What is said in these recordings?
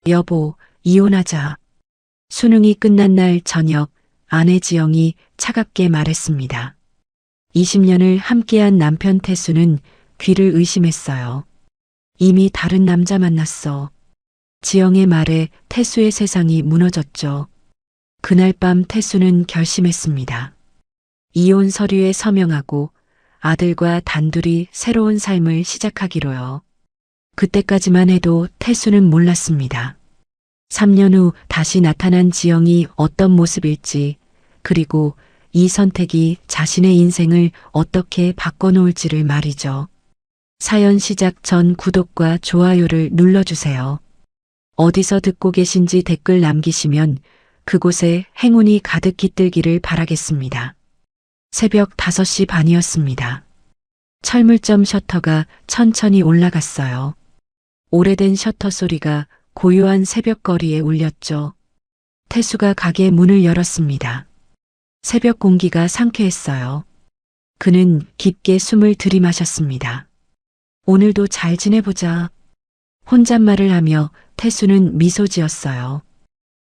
여보, 이혼하자. 수능이 끝난 날 저녁 아내 지영이 차갑게 말했습니다. 20년을 함께한 남편 태수는 귀를 의심했어요. 이미 다른 남자 만났어. 지영의 말에 태수의 세상이 무너졌죠. 그날 밤 태수는 결심했습니다. 이혼 서류에 서명하고 아들과 단둘이 새로운 삶을 시작하기로요. 그때까지만 해도 태수는 몰랐습니다. 3년 후 다시 나타난 지영이 어떤 모습일지, 그리고 이 선택이 자신의 인생을 어떻게 바꿔놓을지를 말이죠. 사연 시작 전 구독과 좋아요를 눌러주세요. 어디서 듣고 계신지 댓글 남기시면 그곳에 행운이 가득 깃들기를 바라겠습니다. 새벽 5시 반이었습니다. 철물점 셔터가 천천히 올라갔어요. 오래된 셔터 소리가 고요한 새벽거리에 울렸죠. 태수가 가게 문을 열었습니다. 새벽 공기가 상쾌했어요. 그는 깊게 숨을 들이마셨습니다. 오늘도 잘 지내보자. 혼잣말을 하며 태수는 미소 지었어요.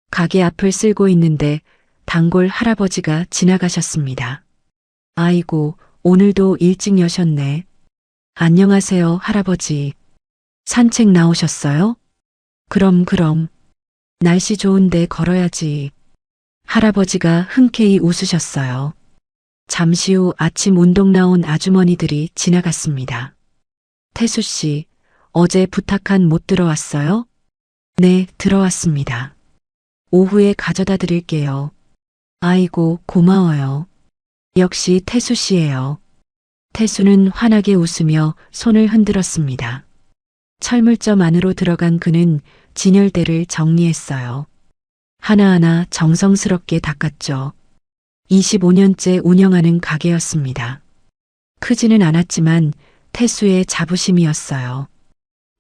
가게 앞을 쓸고 있는데 단골 할아버지가 지나가셨습니다. 아이고, 오늘도 일찍 여셨네. 안녕하세요, 할아버지. 산책 나오셨어요? 그럼. 날씨 좋은데 걸어야지. 할아버지가 흔쾌히 웃으셨어요. 잠시 후 아침 운동 나온 아주머니들이 지나갔습니다. 태수 씨, 어제 부탁한 못 들어왔어요? 네, 들어왔습니다. 오후에 가져다 드릴게요. 아이고, 고마워요. 역시 태수 씨예요. 태수는 환하게 웃으며 손을 흔들었습니다. 철물점 안으로 들어간 그는 진열대를 정리했어요. 하나하나 정성스럽게 닦았죠. 25년째 운영하는 가게였습니다. 크지는 않았지만 태수의 자부심이었어요.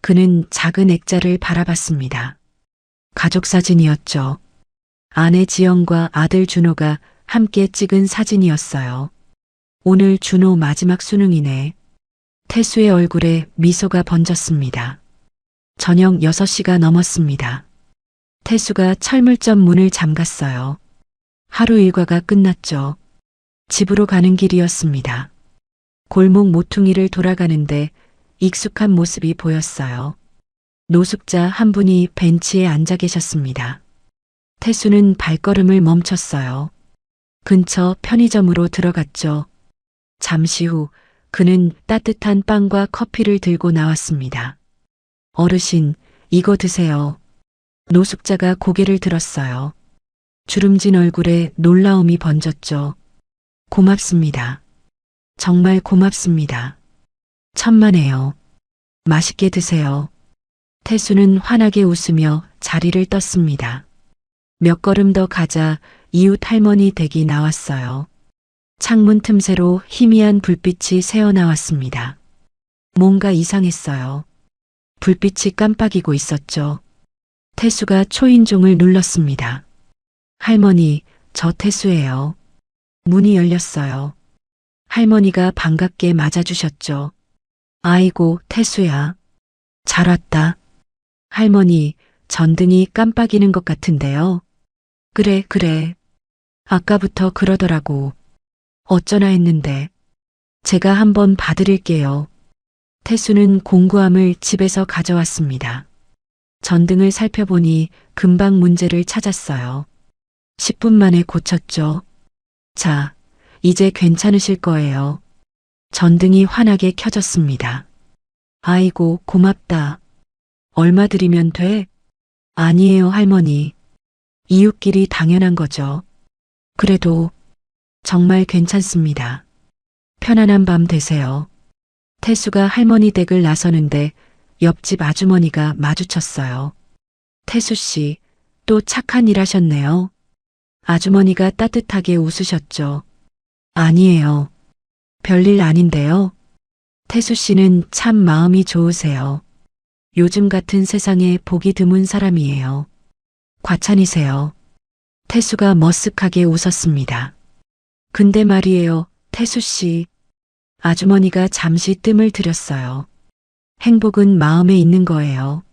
그는 작은 액자를 바라봤습니다. 가족 사진이었죠. 아내 지영과 아들 준호가 함께 찍은 사진이었어요. 오늘 준호 마지막 수능이네. 태수의 얼굴에 미소가 번졌습니다. 저녁 6시가 넘었습니다. 태수가 철물점 문을 잠갔어요. 하루 일과가 끝났죠. 집으로 가는 길이었습니다. 골목 모퉁이를 돌아가는데 익숙한 모습이 보였어요. 노숙자 한 분이 벤치에 앉아 계셨습니다. 태수는 발걸음을 멈췄어요. 근처 편의점으로 들어갔죠. 잠시 후 그는 따뜻한 빵과 커피를 들고 나왔습니다. 어르신, 이거 드세요. 노숙자가 고개를 들었어요. 주름진 얼굴에 놀라움이 번졌죠. 고맙습니다. 정말 고맙습니다. 천만에요. 맛있게 드세요. 태수는 환하게 웃으며 자리를 떴습니다. 몇 걸음 더 가자 이웃 할머니 댁이 나왔어요. 창문 틈새로 희미한 불빛이 새어나왔습니다. 뭔가 이상했어요. 불빛이 깜빡이고 있었죠. 태수가 초인종을 눌렀습니다. 할머니, 저 태수예요. 문이 열렸어요. 할머니가 반갑게 맞아주셨죠. 아이고, 태수야. 잘 왔다. 할머니, 전등이 깜빡이는 것 같은데요. 그래. 아까부터 그러더라고. 어쩌나 했는데. 제가 한번 봐드릴게요. 태수는 공구함을 집에서 가져왔습니다. 전등을 살펴보니 금방 문제를 찾았어요. 10분 만에 고쳤죠. 자, 이제 괜찮으실 거예요. 전등이 환하게 켜졌습니다. 아이고, 고맙다. 얼마 드리면 돼? 아니에요, 할머니. 이웃끼리 당연한 거죠. 그래도 정말 괜찮습니다. 편안한 밤 되세요. 태수가 할머니 댁을 나서는데 옆집 아주머니가 마주쳤어요. 태수 씨, 또 착한 일 하셨네요. 아주머니가 따뜻하게 웃으셨죠. 아니에요. 별일 아닌데요. 태수 씨는 참 마음이 좋으세요. 요즘 같은 세상에 보기 드문 사람이에요. 과찬이세요. 태수가 머쓱하게 웃었습니다. 근데 말이에요, 태수 씨. 아주머니가 잠시 뜸을 들였어요. 행복은 마음에 있는 거예요.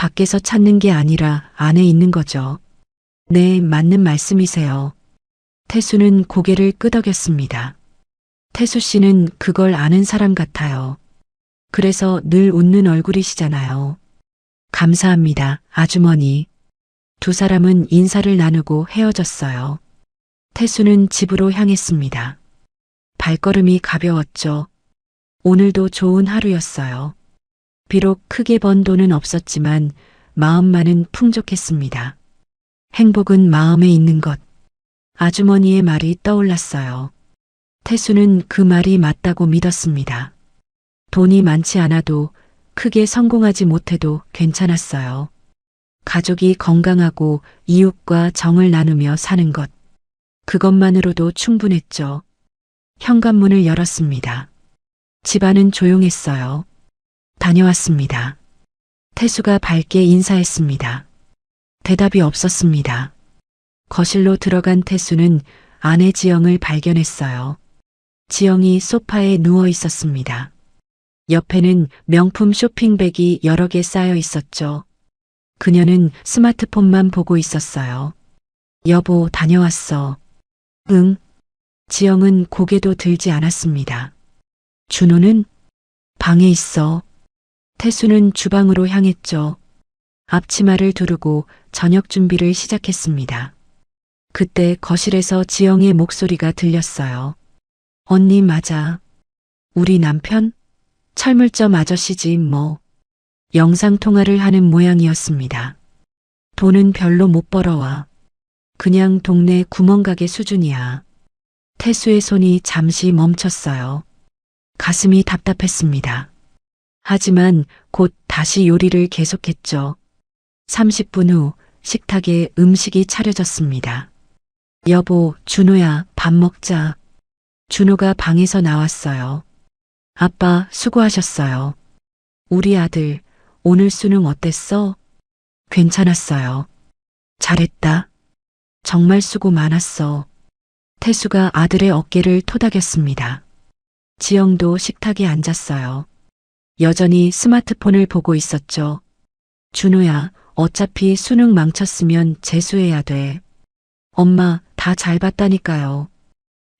밖에서 찾는 게 아니라 안에 있는 거죠. 네, 맞는 말씀이세요. 태수는 고개를 끄덕였습니다. 태수 씨는 그걸 아는 사람 같아요. 그래서 늘 웃는 얼굴이시잖아요. 감사합니다, 아주머니. 두 사람은 인사를 나누고 헤어졌어요. 태수는 집으로 향했습니다. 발걸음이 가벼웠죠. 오늘도 좋은 하루였어요. 비록 크게 번 돈은 없었지만 마음만은 풍족했습니다. 행복은 마음에 있는 것. 아주머니의 말이 떠올랐어요. 태수는 그 말이 맞다고 믿었습니다. 돈이 많지 않아도 크게 성공하지 못해도 괜찮았어요. 가족이 건강하고 이웃과 정을 나누며 사는 것. 그것만으로도 충분했죠. 현관문을 열었습니다. 집안은 조용했어요. 다녀왔습니다. 태수가 밝게 인사했습니다. 대답이 없었습니다. 거실로 들어간 태수는 아내 지영을 발견했어요. 지영이 소파에 누워 있었습니다. 옆에는 명품 쇼핑백이 여러 개 쌓여 있었죠. 그녀는 스마트폰만 보고 있었어요. 여보, 다녀왔어. 응. 지영은 고개도 들지 않았습니다. 준호는 방에 있어. 태수는 주방으로 향했죠. 앞치마를 두르고 저녁 준비를 시작했습니다. 그때 거실에서 지영의 목소리가 들렸어요. 언니 맞아. 우리 남편? 철물점 아저씨지 뭐. 영상통화를 하는 모양이었습니다. 돈은 별로 못 벌어와. 그냥 동네 구멍가게 수준이야. 태수의 손이 잠시 멈췄어요. 가슴이 답답했습니다. 하지만 곧 다시 요리를 계속했죠. 30분 후 식탁에 음식이 차려졌습니다. 여보, 준호야, 밥 먹자. 준호가 방에서 나왔어요. 아빠, 수고하셨어요. 우리 아들, 오늘 수능 어땠어? 괜찮았어요. 잘했다. 정말 수고 많았어. 태수가 아들의 어깨를 토닥였습니다. 지영도 식탁에 앉았어요. 여전히 스마트폰을 보고 있었죠. 준호야, 어차피 수능 망쳤으면 재수해야 돼. 엄마, 다 잘 봤다니까요.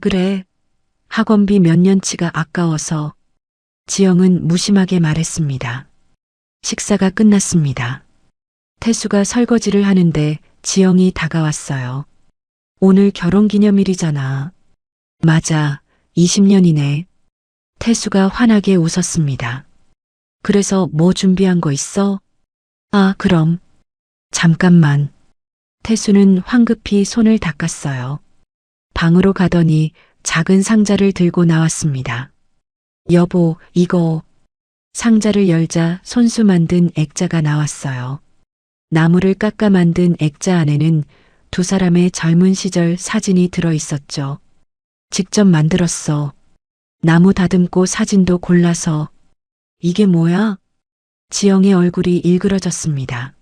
그래. 학원비 몇 년치가 아까워서. 지영은 무심하게 말했습니다. 식사가 끝났습니다. 태수가 설거지를 하는데 지영이 다가왔어요. 오늘 결혼기념일이잖아. 맞아, 20년이네. 태수가 환하게 웃었습니다. 그래서 뭐 준비한 거 있어? 아, 그럼. 잠깐만. 태수는 황급히 손을 닦았어요. 방으로 가더니 작은 상자를 들고 나왔습니다. 여보, 이거. 상자를 열자 손수 만든 액자가 나왔어요. 나무를 깎아 만든 액자 안에는 두 사람의 젊은 시절 사진이 들어 있었죠. 직접 만들었어. 나무 다듬고 사진도 골라서. 이게 뭐야? 지영의 얼굴이 일그러졌습니다.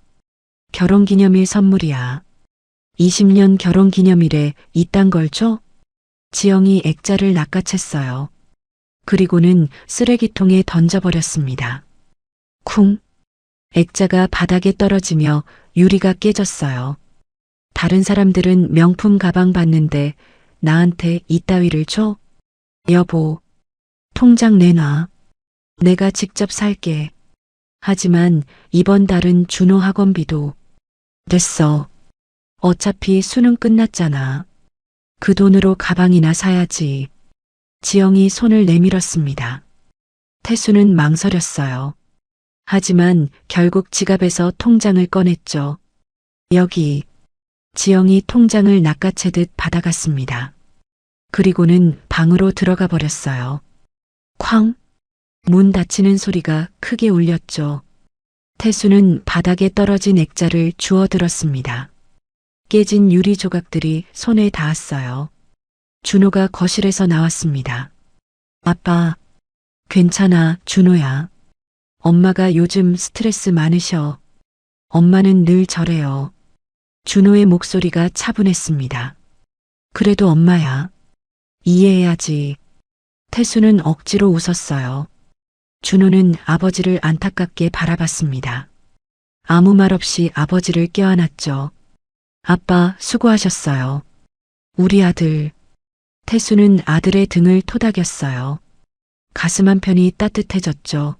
결혼기념일 선물이야. 20년 결혼기념일에 이딴 걸 줘? 지영이 액자를 낚아챘어요. 그리고는 쓰레기통에 던져버렸습니다. 쿵! 액자가 바닥에 떨어지며 유리가 깨졌어요. 다른 사람들은 명품 가방 봤는데 나한테 이따위를 줘? 여보, 통장 내놔. 내가 직접 살게. 하지만 이번 달은 준호 학원비도. 됐어. 어차피 수능 끝났잖아. 그 돈으로 가방이나 사야지. 지영이 손을 내밀었습니다. 태수는 망설였어요. 하지만 결국 지갑에서 통장을 꺼냈죠. 여기. 지영이 통장을 낚아채듯 받아갔습니다. 그리고는 방으로 들어가 버렸어요. 쾅! 문 닫히는 소리가 크게 울렸죠. 태수는 바닥에 떨어진 액자를 주워들었습니다. 깨진 유리 조각들이 손에 닿았어요. 준호가 거실에서 나왔습니다. 아빠, 괜찮아, 준호야. 엄마가 요즘 스트레스 많으셔. 엄마는 늘 저래요. 준호의 목소리가 차분했습니다. 그래도 엄마야. 이해해야지. 태수는 억지로 웃었어요. 준호는 아버지를 안타깝게 바라봤습니다. 아무 말 없이 아버지를 껴안았죠. 아빠, 수고하셨어요. 우리 아들. 태수는 아들의 등을 토닥였어요. 가슴 한편이 따뜻해졌죠.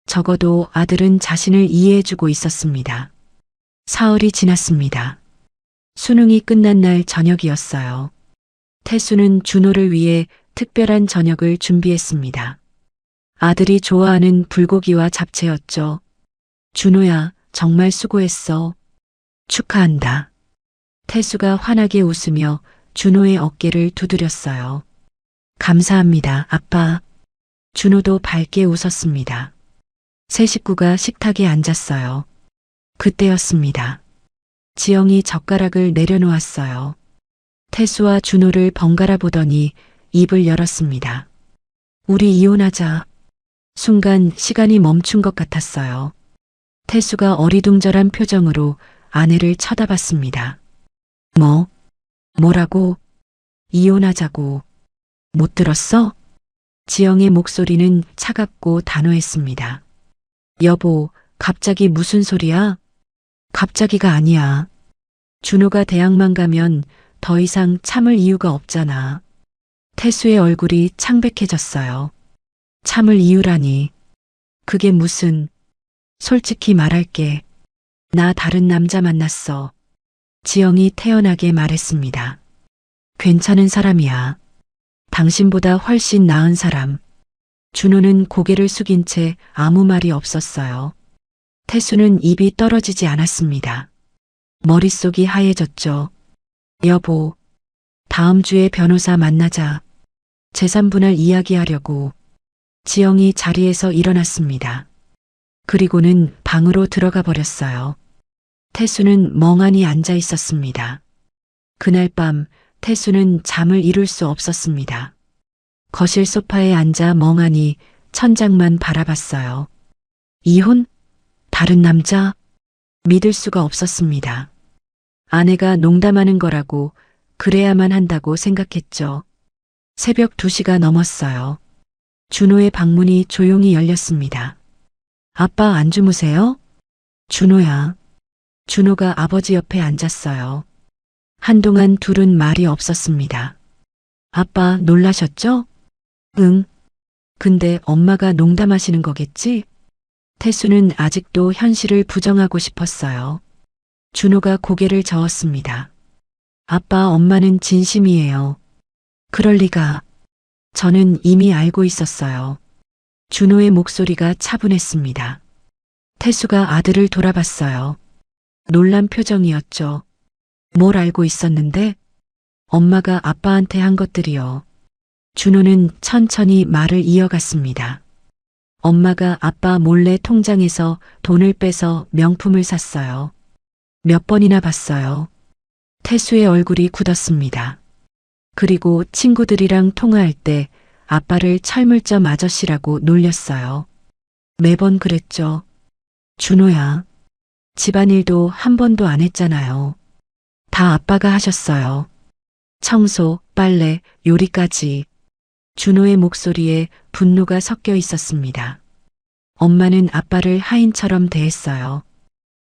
적어도 아들은 자신을 이해해주고 있었습니다. 사흘이 지났습니다. 수능이 끝난 날 저녁이었어요. 태수는 준호를 위해 특별한 저녁을 준비했습니다. 아들이 좋아하는 불고기와 잡채였죠. 준호야, 정말 수고했어. 축하한다. 태수가 환하게 웃으며 준호의 어깨를 두드렸어요. 감사합니다, 아빠. 준호도 밝게 웃었습니다. 세 식구가 식탁에 앉았어요. 그때였습니다. 지영이 젓가락을 내려놓았어요. 태수와 준호를 번갈아 보더니 입을 열었습니다. 우리 이혼하자. 순간 시간이 멈춘 것 같았어요. 태수가 어리둥절한 표정으로 아내를 쳐다봤습니다. 뭐라고? 이혼하자고. 못 들었어? 지영의 목소리는 차갑고 단호했습니다. 여보, 갑자기 무슨 소리야? 갑자기가 아니야. 준호가 대학만 가면 더 이상 참을 이유가 없잖아. 태수의 얼굴이 창백해졌어요. 참을 이유라니. 그게 무슨... 솔직히 말할게. 나 다른 남자 만났어. 지영이 태연하게 말했습니다. 괜찮은 사람이야. 당신보다 훨씬 나은 사람. 준호는 고개를 숙인 채 아무 말이 없었어요. 태수는 입이 떨어지지 않았습니다. 머릿속이 하얘졌죠. 여보, 다음 주에 변호사 만나자. 재산 분할 이야기하려고. 지영이 자리에서 일어났습니다. 그리고는 방으로 들어가 버렸어요. 태수는 멍하니 앉아 있었습니다. 그날 밤 태수는 잠을 이룰 수 없었습니다. 거실 소파에 앉아 멍하니 천장만 바라봤어요. 이혼? 다른 남자? 믿을 수가 없었습니다. 아내가 농담하는 거라고 그래야만 한다고 생각했죠. 새벽 2시가 넘었어요. 준호의 방문이 조용히 열렸습니다. 아빠 안 주무세요? 준호야. 준호가 아버지 옆에 앉았어요. 한동안 둘은 말이 없었습니다. 아빠 놀라셨죠? 응. 근데 엄마가 농담하시는 거겠지? 태수는 아직도 현실을 부정하고 싶었어요. 준호가 고개를 저었습니다. 아빠, 엄마는 진심이에요. 그럴 리가. 저는 이미 알고 있었어요. 준호의 목소리가 차분했습니다. 태수가 아들을 돌아봤어요. 놀란 표정이었죠. 뭘 알고 있었는데? 엄마가 아빠한테 한 것들이요. 준호는 천천히 말을 이어갔습니다. 엄마가 아빠 몰래 통장에서 돈을 빼서 명품을 샀어요. 몇 번이나 봤어요. 태수의 얼굴이 굳었습니다. 그리고 친구들이랑 통화할 때 아빠를 철물점 아저씨라고 놀렸어요. 매번 그랬죠. 준호야. 집안일도 한 번도 안 했잖아요. 다 아빠가 하셨어요. 청소, 빨래, 요리까지. 준호의 목소리에 분노가 섞여 있었습니다. 엄마는 아빠를 하인처럼 대했어요.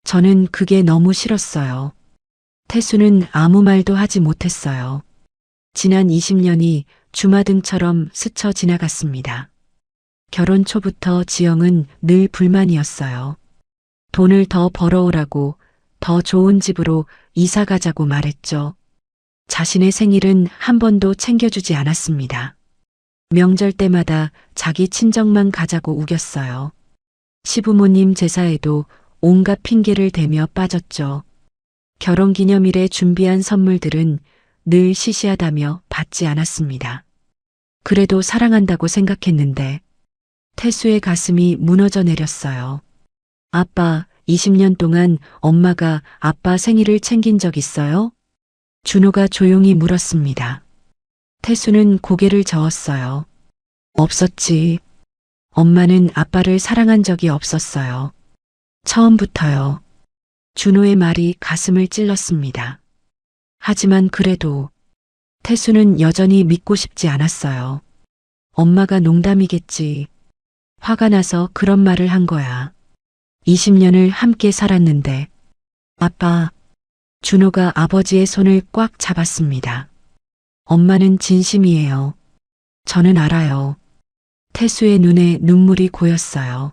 저는 그게 너무 싫었어요. 태수는 아무 말도 하지 못했어요. 지난 20년이 주마등처럼 스쳐 지나갔습니다. 결혼 초부터 지영은 늘 불만이었어요. 돈을 더 벌어오라고, 더 좋은 집으로 이사 가자고 말했죠. 자신의 생일은 한 번도 챙겨주지 않았습니다. 명절 때마다 자기 친정만 가자고 우겼어요. 시부모님 제사에도 온갖 핑계를 대며 빠졌죠. 결혼기념일에 준비한 선물들은 늘 시시하다며 받지 않았습니다. 그래도 사랑한다고 생각했는데 태수의 가슴이 무너져 내렸어요. 아빠, 20년 동안 엄마가 아빠 생일을 챙긴 적 있어요? 준호가 조용히 물었습니다. 태수는 고개를 저었어요. 없었지. 엄마는 아빠를 사랑한 적이 없었어요. 처음부터요. 준호의 말이 가슴을 찔렀습니다. 하지만 그래도 태수는 여전히 믿고 싶지 않았어요. 엄마가 농담이겠지. 화가 나서 그런 말을 한 거야. 20년을 함께 살았는데. 아빠, 준호가 아버지의 손을 꽉 잡았습니다. 엄마는 진심이에요. 저는 알아요. 태수의 눈에 눈물이 고였어요.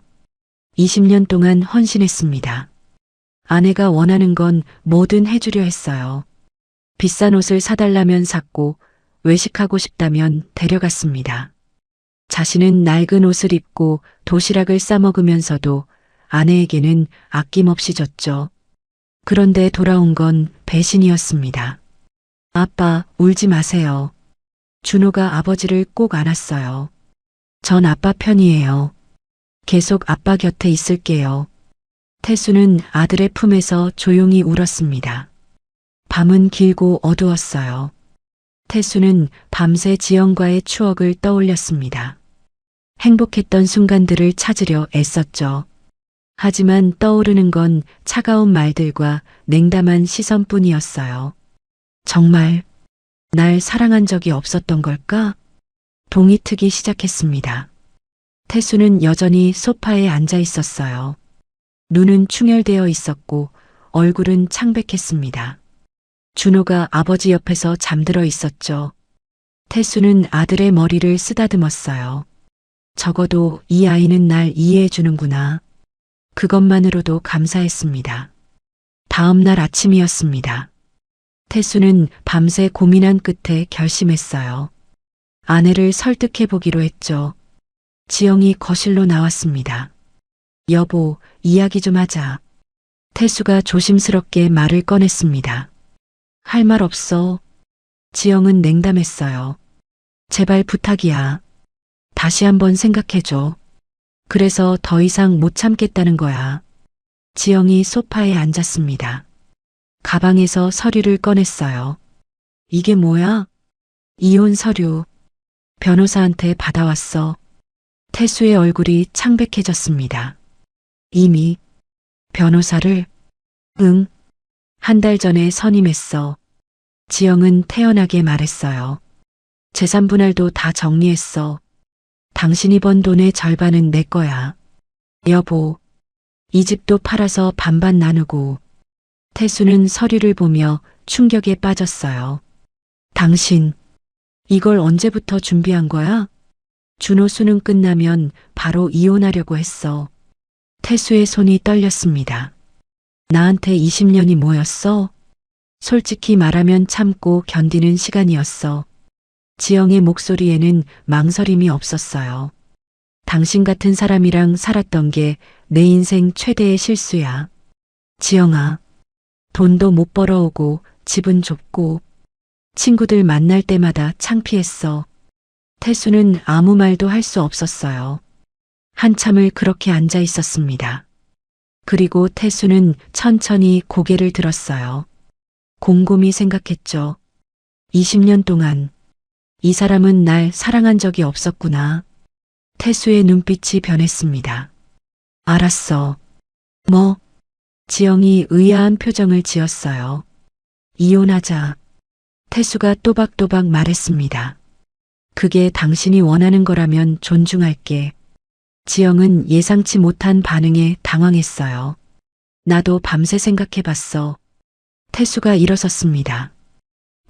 20년 동안 헌신했습니다. 아내가 원하는 건 뭐든 해주려 했어요. 비싼 옷을 사달라면 샀고 외식하고 싶다면 데려갔습니다. 자신은 낡은 옷을 입고 도시락을 싸먹으면서도 아내에게는 아낌없이 줬죠. 그런데 돌아온 건 배신이었습니다. 아빠, 울지 마세요. 준호가 아버지를 꼭 안았어요. 전 아빠 편이에요. 계속 아빠 곁에 있을게요. 태수는 아들의 품에서 조용히 울었습니다. 밤은 길고 어두웠어요. 태수는 밤새 지영과의 추억을 떠올렸습니다. 행복했던 순간들을 찾으려 애썼죠. 하지만 떠오르는 건 차가운 말들과 냉담한 시선뿐이었어요. 정말 날 사랑한 적이 없었던 걸까? 동이 트기 시작했습니다. 태수는 여전히 소파에 앉아 있었어요. 눈은 충혈되어 있었고 얼굴은 창백했습니다. 준호가 아버지 옆에서 잠들어 있었죠. 태수는 아들의 머리를 쓰다듬었어요. 적어도 이 아이는 날 이해해 주는구나. 그것만으로도 감사했습니다. 다음 날 아침이었습니다. 태수는 밤새 고민한 끝에 결심했어요. 아내를 설득해 보기로 했죠. 지영이 거실로 나왔습니다. 여보, 이야기 좀 하자. 태수가 조심스럽게 말을 꺼냈습니다. 할 말 없어. 지영은 냉담했어요. 제발 부탁이야. 다시 한번 생각해줘. 그래서 더 이상 못 참겠다는 거야. 지영이 소파에 앉았습니다. 가방에서 서류를 꺼냈어요. 이게 뭐야? 이혼 서류. 변호사한테 받아왔어. 태수의 얼굴이 창백해졌습니다. 이미 변호사를? 응. 한 달 전에 선임했어. 지영은 태연하게 말했어요. 재산 분할도 다 정리했어. 당신이 번 돈의 절반은 내 거야. 여보, 이 집도 팔아서 반반 나누고. 태수는 서류를 보며 충격에 빠졌어요. 당신, 이걸 언제부터 준비한 거야? 준호 수능 끝나면 바로 이혼하려고 했어. 태수의 손이 떨렸습니다. 나한테 20년이 뭐였어? 솔직히 말하면 참고 견디는 시간이었어. 지영의 목소리에는 망설임이 없었어요. 당신 같은 사람이랑 살았던 게 내 인생 최대의 실수야. 지영아, 돈도 못 벌어오고 집은 좁고 친구들 만날 때마다 창피했어. 태수는 아무 말도 할 수 없었어요. 한참을 그렇게 앉아 있었습니다. 그리고 태수는 천천히 고개를 들었어요. 곰곰이 생각했죠. 20년 동안 이 사람은 날 사랑한 적이 없었구나. 태수의 눈빛이 변했습니다. 알았어. 뭐? 지영이 의아한 표정을 지었어요. 이혼하자. 태수가 또박또박 말했습니다. 그게 당신이 원하는 거라면 존중할게. 지영은 예상치 못한 반응에 당황했어요. 나도 밤새 생각해봤어. 태수가 일어섰습니다.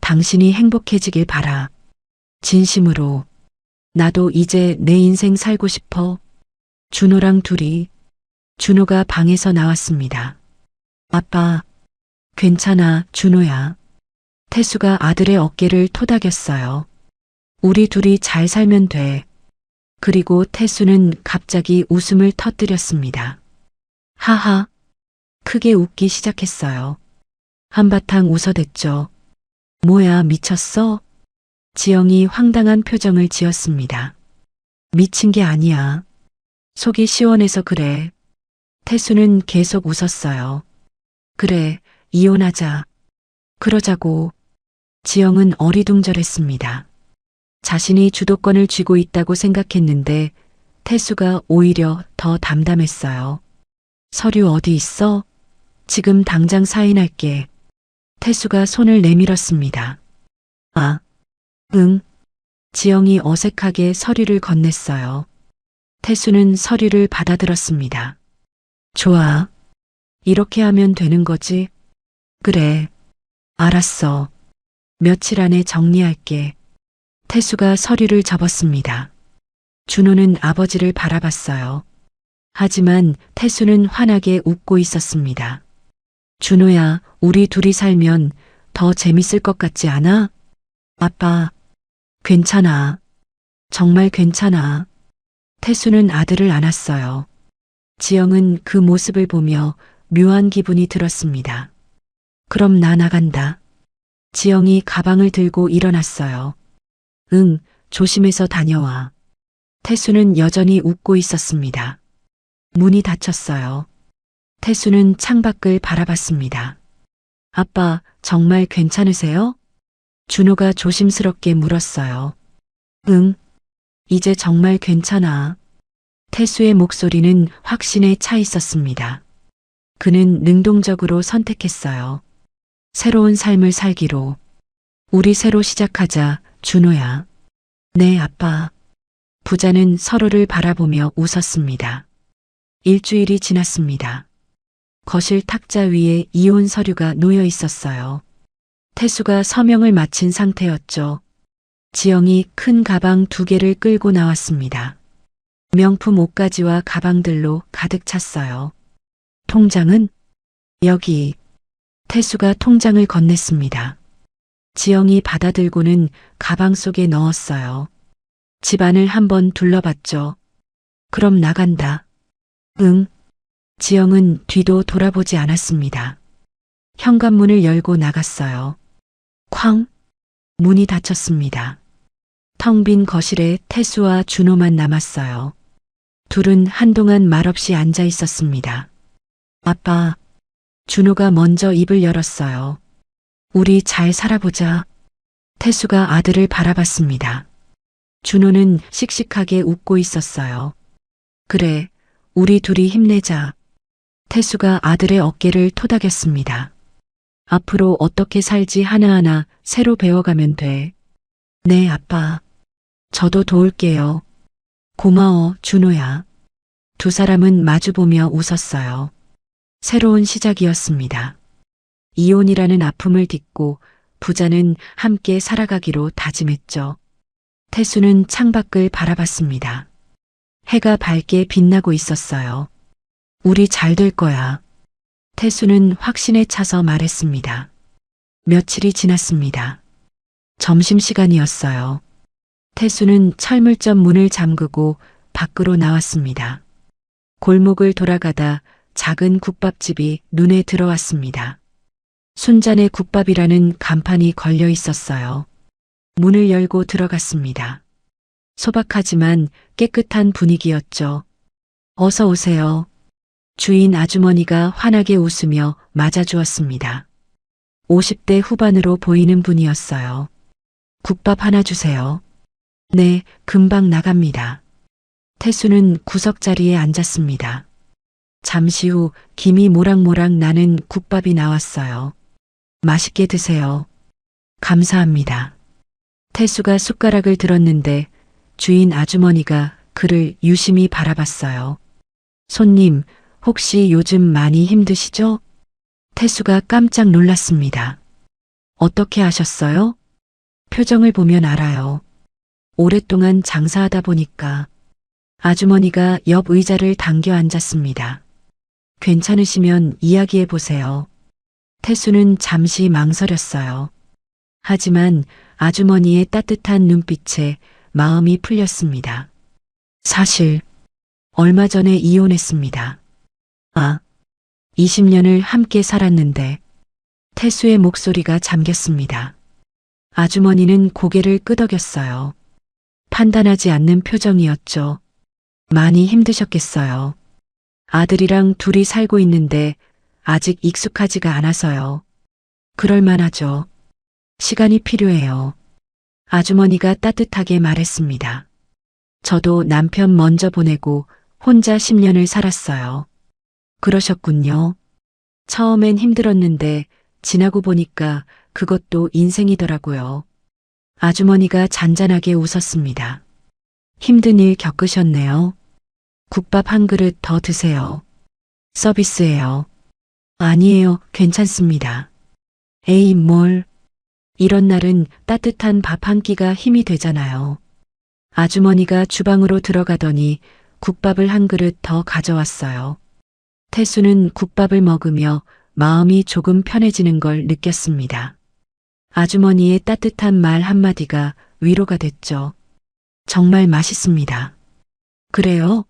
당신이 행복해지길 바라. 진심으로. 나도 이제 내 인생 살고 싶어. 준호랑 둘이. 준호가 방에서 나왔습니다. 아빠, 괜찮아, 준호야. 태수가 아들의 어깨를 토닥였어요. 우리 둘이 잘 살면 돼. 그리고 태수는 갑자기 웃음을 터뜨렸습니다. 하하. 크게 웃기 시작했어요. 한바탕 웃어댔죠. 뭐야, 미쳤어? 지영이 황당한 표정을 지었습니다. 미친 게 아니야. 속이 시원해서 그래. 태수는 계속 웃었어요. 그래, 이혼하자. 그러자고. 지영은 어리둥절했습니다. 자신이 주도권을 쥐고 있다고 생각했는데 태수가 오히려 더 담담했어요. 서류 어디 있어? 지금 당장 사인할게. 태수가 손을 내밀었습니다. 아, 응. 지영이 어색하게 서류를 건넸어요. 태수는 서류를 받아들었습니다. 좋아. 이렇게 하면 되는 거지? 그래. 알았어. 며칠 안에 정리할게. 태수가 서류를 접었습니다. 준호는 아버지를 바라봤어요. 하지만 태수는 환하게 웃고 있었습니다. 준호야, 우리 둘이 살면 더 재밌을 것 같지 않아? 아빠, 괜찮아. 정말 괜찮아. 태수는 아들을 안았어요. 지영은 그 모습을 보며 묘한 기분이 들었습니다. 그럼 나 나간다. 지영이 가방을 들고 일어났어요. 응, 조심해서 다녀와. 태수는 여전히 웃고 있었습니다. 문이 닫혔어요. 태수는 창밖을 바라봤습니다. 아빠, 정말 괜찮으세요? 준호가 조심스럽게 물었어요. 응, 이제 정말 괜찮아. 태수의 목소리는 확신에 차 있었습니다. 그는 능동적으로 선택했어요. 새로운 삶을 살기로. 우리 새로 시작하자, 준호야. 네, 아빠. 부자는 서로를 바라보며 웃었습니다. 일주일이 지났습니다. 거실 탁자 위에 이혼 서류가 놓여 있었어요. 태수가 서명을 마친 상태였죠. 지영이 큰 가방 2개를 끌고 나왔습니다. 명품 옷가지와 가방들로 가득 찼어요. 통장은? 여기. 태수가 통장을 건넸습니다. 지영이 받아들고는 가방 속에 넣었어요. 집안을 한번 둘러봤죠. 그럼 나간다. 응. 지영은 뒤도 돌아보지 않았습니다. 현관문을 열고 나갔어요. 쾅! 문이 닫혔습니다. 텅 빈 거실에 태수와 준호만 남았어요. 둘은 한동안 말없이 앉아 있었습니다. 아빠, 준호가 먼저 입을 열었어요. 우리 잘 살아보자. 태수가 아들을 바라봤습니다. 준호는 씩씩하게 웃고 있었어요. 그래, 우리 둘이 힘내자. 태수가 아들의 어깨를 토닥였습니다. 앞으로 어떻게 살지 하나하나 새로 배워가면 돼. 네, 아빠. 저도 도울게요. 고마워, 준호야. 두 사람은 마주보며 웃었어요. 새로운 시작이었습니다. 이혼이라는 아픔을 딛고 부자는 함께 살아가기로 다짐했죠. 태수는 창밖을 바라봤습니다. 해가 밝게 빛나고 있었어요. 우리 잘 될 거야. 태수는 확신에 차서 말했습니다. 며칠이 지났습니다. 점심시간이었어요. 태수는 철물점 문을 잠그고 밖으로 나왔습니다. 골목을 돌아가다 작은 국밥집이 눈에 들어왔습니다. 순잔의 국밥이라는 간판이 걸려 있었어요. 문을 열고 들어갔습니다. 소박하지만 깨끗한 분위기였죠. 어서 오세요. 주인 아주머니가 환하게 웃으며 맞아주었습니다. 50대 후반으로 보이는 분이었어요. 국밥 하나 주세요. 네, 금방 나갑니다. 태수는 구석자리에 앉았습니다. 잠시 후 김이 모락모락 나는 국밥이 나왔어요. 맛있게 드세요. 감사합니다. 태수가 숟가락을 들었는데 주인 아주머니가 그를 유심히 바라봤어요. 손님, 혹시 요즘 많이 힘드시죠? 태수가 깜짝 놀랐습니다. 어떻게 아셨어요? 표정을 보면 알아요. 오랫동안 장사하다 보니까. 아주머니가 옆 의자를 당겨 앉았습니다. 괜찮으시면 이야기해 보세요. 태수는 잠시 망설였어요. 하지만 아주머니의 따뜻한 눈빛에 마음이 풀렸습니다. 사실 얼마 전에 이혼했습니다. 아, 20년을 함께 살았는데. 태수의 목소리가 잠겼습니다. 아주머니는 고개를 끄덕였어요. 판단하지 않는 표정이었죠. 많이 힘드셨겠어요. 아들이랑 둘이 살고 있는데 아직 익숙하지가 않아서요. 그럴만하죠. 시간이 필요해요. 아주머니가 따뜻하게 말했습니다. 저도 남편 먼저 보내고 혼자 10년을 살았어요. 그러셨군요. 처음엔 힘들었는데 지나고 보니까 그것도 인생이더라고요. 아주머니가 잔잔하게 웃었습니다. 힘든 일 겪으셨네요. 국밥 한 그릇 더 드세요. 서비스예요. 아니에요. 괜찮습니다. 에이, 뭘. 이런 날은 따뜻한 밥 한 끼가 힘이 되잖아요. 아주머니가 주방으로 들어가더니 국밥을 한 그릇 더 가져왔어요. 태수는 국밥을 먹으며 마음이 조금 편해지는 걸 느꼈습니다. 아주머니의 따뜻한 말 한마디가 위로가 됐죠. 정말 맛있습니다. 그래요?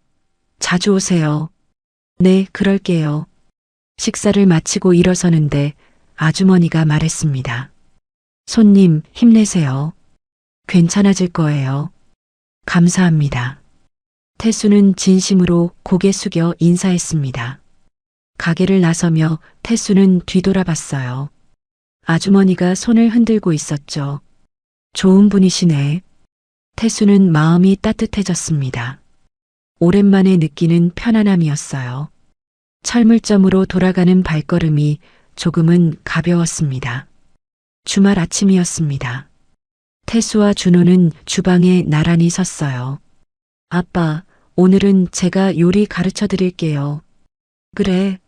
자주 오세요. 네, 그럴게요. 식사를 마치고 일어서는데 아주머니가 말했습니다. 손님, 힘내세요. 괜찮아질 거예요. 감사합니다. 태수는 진심으로 고개 숙여 인사했습니다. 가게를 나서며 태수는 뒤돌아봤어요. 아주머니가 손을 흔들고 있었죠. 좋은 분이시네. 태수는 마음이 따뜻해졌습니다. 오랜만에 느끼는 편안함이었어요. 철물점으로 돌아가는 발걸음이 조금은 가벼웠습니다. 주말 아침이었습니다. 태수와 준호는 주방에 나란히 섰어요. 아빠, 오늘은 제가 요리 가르쳐 드릴게요. 그래,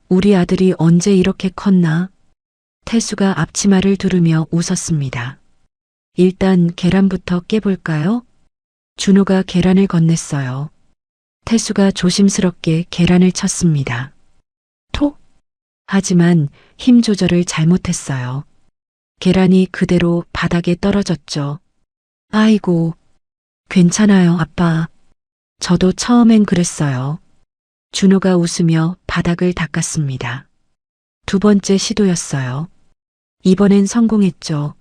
우리 아들이 언제 이렇게 컸나? 태수가 앞치마를 두르며 웃었습니다. 일단 계란부터 깨볼까요? 준호가 계란을 건넸어요. 태수가 조심스럽게 계란을 쳤습니다. 톡! 하지만 힘 조절을 잘못했어요. 계란이 그대로 바닥에 떨어졌죠. 아이고, 괜찮아요, 아빠. 저도 처음엔 그랬어요. 준호가 웃으며 바닥을 닦았습니다. 두 번째 시도였어요. 이번엔 성공했죠.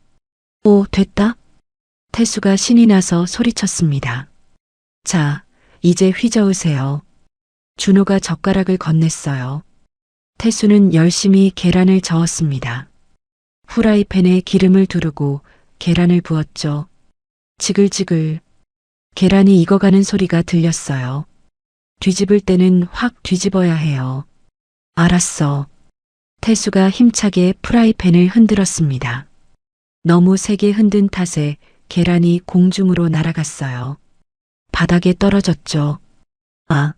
오, 됐다? 태수가 신이 나서 소리쳤습니다. 자, 이제 휘저으세요. 준호가 젓가락을 건넸어요. 태수는 열심히 계란을 저었습니다. 후라이팬에 기름을 두르고 계란을 부었죠. 지글지글. 계란이 익어가는 소리가 들렸어요. 뒤집을 때는 확 뒤집어야 해요. 알았어. 태수가 힘차게 프라이팬을 흔들었습니다. 너무 세게 흔든 탓에 계란이 공중으로 날아갔어요. 바닥에 떨어졌죠. 아,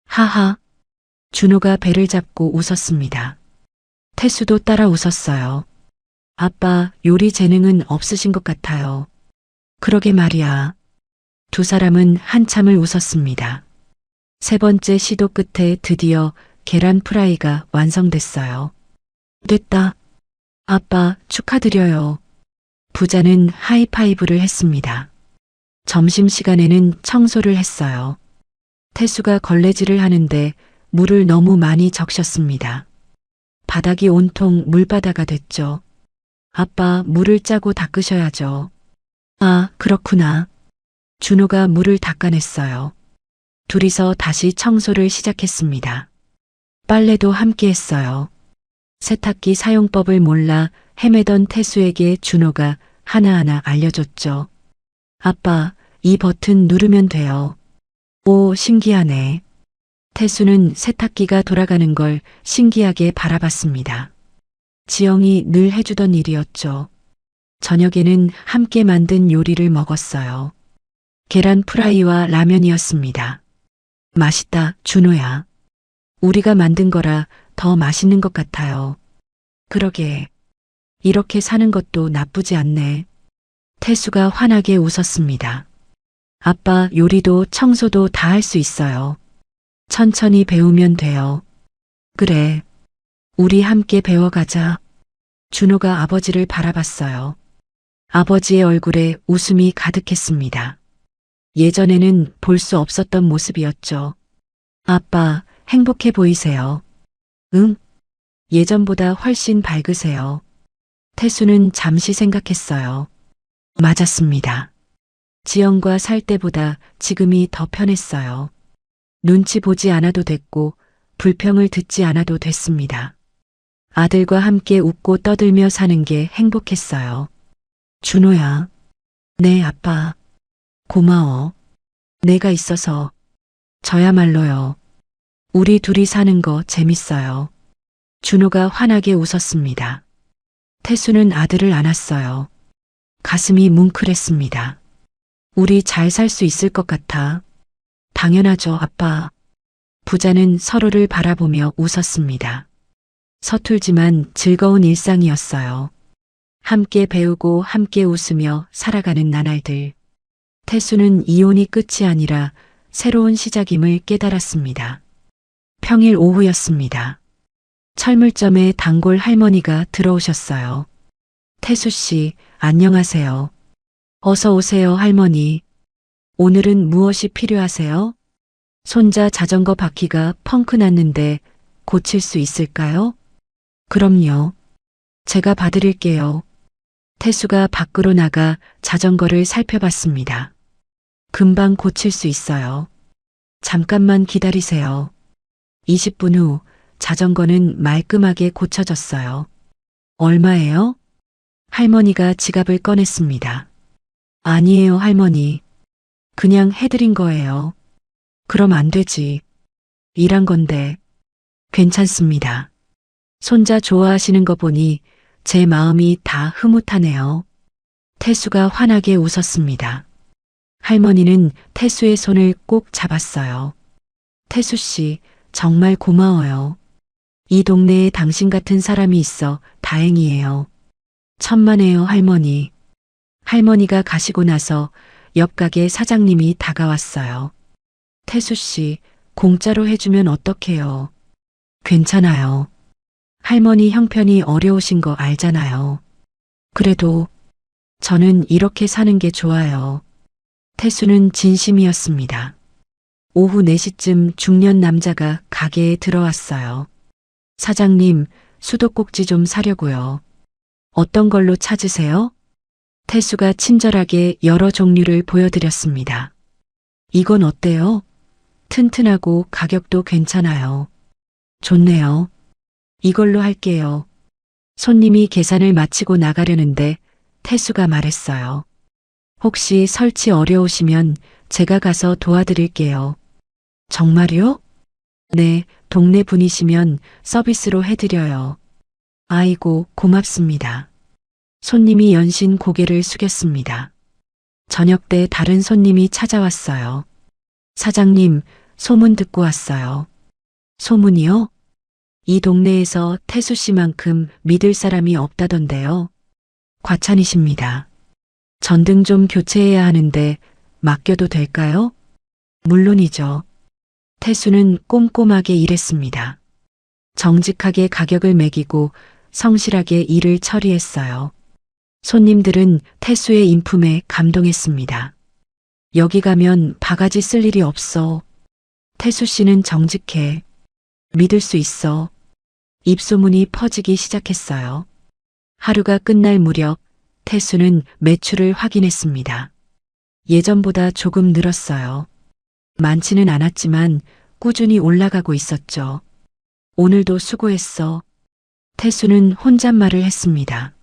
하하. 준호가 배를 잡고 웃었습니다. 태수도 따라 웃었어요. 아빠, 요리 재능은 없으신 것 같아요. 그러게 말이야. 두 사람은 한참을 웃었습니다. 세 번째 시도 끝에 드디어 계란 프라이가 완성됐어요. 됐다. 아빠, 축하드려요. 부자는 하이파이브를 했습니다. 점심시간에는 청소를 했어요. 태수가 걸레질을 하는데 물을 너무 많이 적셨습니다. 바닥이 온통 물바다가 됐죠. 아빠, 물을 짜고 닦으셔야죠. 아, 그렇구나. 준호가 물을 닦아냈어요. 둘이서 다시 청소를 시작했습니다. 빨래도 함께 했어요. 세탁기 사용법을 몰라 헤매던 태수에게 준호가 하나하나 알려줬죠. 아빠, 이 버튼 누르면 돼요. 오, 신기하네. 태수는 세탁기가 돌아가는 걸 신기하게 바라봤습니다. 지영이 늘 해주던 일이었죠. 저녁에는 함께 만든 요리를 먹었어요. 계란 프라이와 라면이었습니다. 맛있다, 준호야. 우리가 만든 거라 더 맛있는 것 같아요. 그러게. 이렇게 사는 것도 나쁘지 않네. 태수가 환하게 웃었습니다. 아빠, 요리도 청소도 다 할 수 있어요. 천천히 배우면 돼요. 그래. 우리 함께 배워가자. 준호가 아버지를 바라봤어요. 아버지의 얼굴에 웃음이 가득했습니다. 예전에는 볼 수 없었던 모습이었죠. 아빠, 행복해 보이세요. 응? 예전보다 훨씬 밝으세요. 태수는 잠시 생각했어요. 맞았습니다. 지영과 살 때보다 지금이 더 편했어요. 눈치 보지 않아도 됐고 불평을 듣지 않아도 됐습니다. 아들과 함께 웃고 떠들며 사는 게 행복했어요. 준호야. 네, 아빠. 고마워. 내가 있어서. 저야말로요. 우리 둘이 사는 거 재밌어요. 준호가 환하게 웃었습니다. 태수는 아들을 안았어요. 가슴이 뭉클했습니다. 우리 잘 살 수 있을 것 같아. 당연하죠, 아빠. 부자는 서로를 바라보며 웃었습니다. 서툴지만 즐거운 일상이었어요. 함께 배우고 함께 웃으며 살아가는 나날들. 태수는 이혼이 끝이 아니라 새로운 시작임을 깨달았습니다. 평일 오후였습니다. 철물점에 단골 할머니가 들어오셨어요. 태수 씨, 안녕하세요. 어서 오세요, 할머니. 오늘은 무엇이 필요하세요? 손자 자전거 바퀴가 펑크 났는데 고칠 수 있을까요? 그럼요. 제가 봐드릴게요. 태수가 밖으로 나가 자전거를 살펴봤습니다. 금방 고칠 수 있어요. 잠깐만 기다리세요. 20분 후 자전거는 말끔하게 고쳐졌어요. 얼마예요? 할머니가 지갑을 꺼냈습니다. 아니에요, 할머니. 그냥 해드린 거예요. 그럼 안 되지. 일한 건데. 괜찮습니다. 손자 좋아하시는 거 보니 제 마음이 다 흐뭇하네요. 태수가 환하게 웃었습니다. 할머니는 태수의 손을 꼭 잡았어요. 태수 씨, 정말 고마워요. 이 동네에 당신 같은 사람이 있어 다행이에요. 천만에요, 할머니. 할머니가 가시고 나서 옆 가게 사장님이 다가왔어요. 태수 씨, 공짜로 해주면 어떡해요? 괜찮아요. 할머니 형편이 어려우신 거 알잖아요. 그래도 저는 이렇게 사는 게 좋아요. 태수는 진심이었습니다. 오후 4시쯤 중년 남자가 가게에 들어왔어요. 사장님, 수도꼭지 좀 사려고요. 어떤 걸로 찾으세요? 태수가 친절하게 여러 종류를 보여드렸습니다. 이건 어때요? 튼튼하고 가격도 괜찮아요. 좋네요. 이걸로 할게요. 손님이 계산을 마치고 나가려는데 태수가 말했어요. 혹시 설치 어려우시면 제가 가서 도와드릴게요. 정말요? 네, 동네 분이시면 서비스로 해드려요. 아이고, 고맙습니다. 손님이 연신 고개를 숙였습니다. 저녁 때 다른 손님이 찾아왔어요. 사장님, 소문 듣고 왔어요. 소문이요? 이 동네에서 태수 씨만큼 믿을 사람이 없다던데요. 과찬이십니다. 전등 좀 교체해야 하는데 맡겨도 될까요? 물론이죠. 태수는 꼼꼼하게 일했습니다. 정직하게 가격을 매기고 성실하게 일을 처리했어요. 손님들은 태수의 인품에 감동했습니다. 여기 가면 바가지 쓸 일이 없어. 태수 씨는 정직해. 믿을 수 있어. 입소문이 퍼지기 시작했어요. 하루가 끝날 무렵 태수는 매출을 확인했습니다. 예전보다 조금 늘었어요. 많지는 않았지만 꾸준히 올라가고 있었죠. 오늘도 수고했어. 태수는 혼잣말을 했습니다.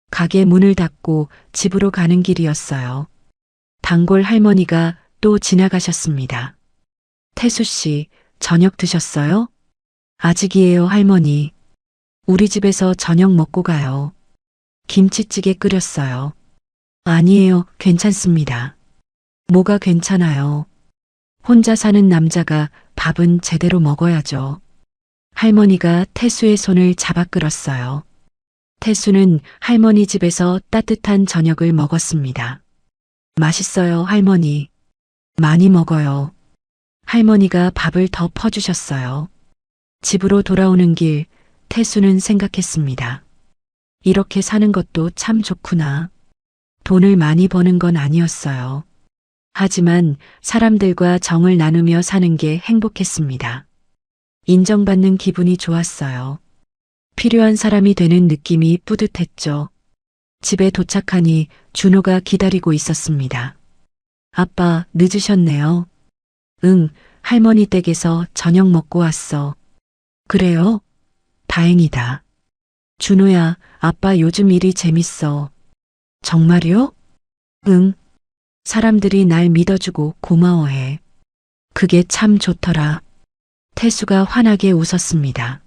가게 문을 닫고 집으로 가는 길이었어요. 단골 할머니가 또 지나가셨습니다. 태수 씨, 저녁 드셨어요? 아직이에요, 할머니. 우리 집에서 저녁 먹고 가요. 김치찌개 끓였어요. 아니에요, 괜찮습니다. 뭐가 괜찮아요? 혼자 사는 남자가 밥은 제대로 먹어야죠. 할머니가 태수의 손을 잡아 끌었어요. 태수는 할머니 집에서 따뜻한 저녁을 먹었습니다. 맛있어요, 할머니. 많이 먹어요. 할머니가 밥을 더 퍼주셨어요. 집으로 돌아오는 길, 태수는 생각했습니다. 이렇게 사는 것도 참 좋구나. 돈을 많이 버는 건 아니었어요. 하지만 사람들과 정을 나누며 사는 게 행복했습니다. 인정받는 기분이 좋았어요. 필요한 사람이 되는 느낌이 뿌듯했죠. 집에 도착하니 준호가 기다리고 있었습니다. 아빠, 늦으셨네요. 응, 할머니 댁에서 저녁 먹고 왔어. 그래요? 다행이다. 준호야, 아빠 요즘 일이 재밌어. 정말요? 응. 사람들이 날 믿어주고 고마워해. 그게 참 좋더라. 태수가 환하게 웃었습니다.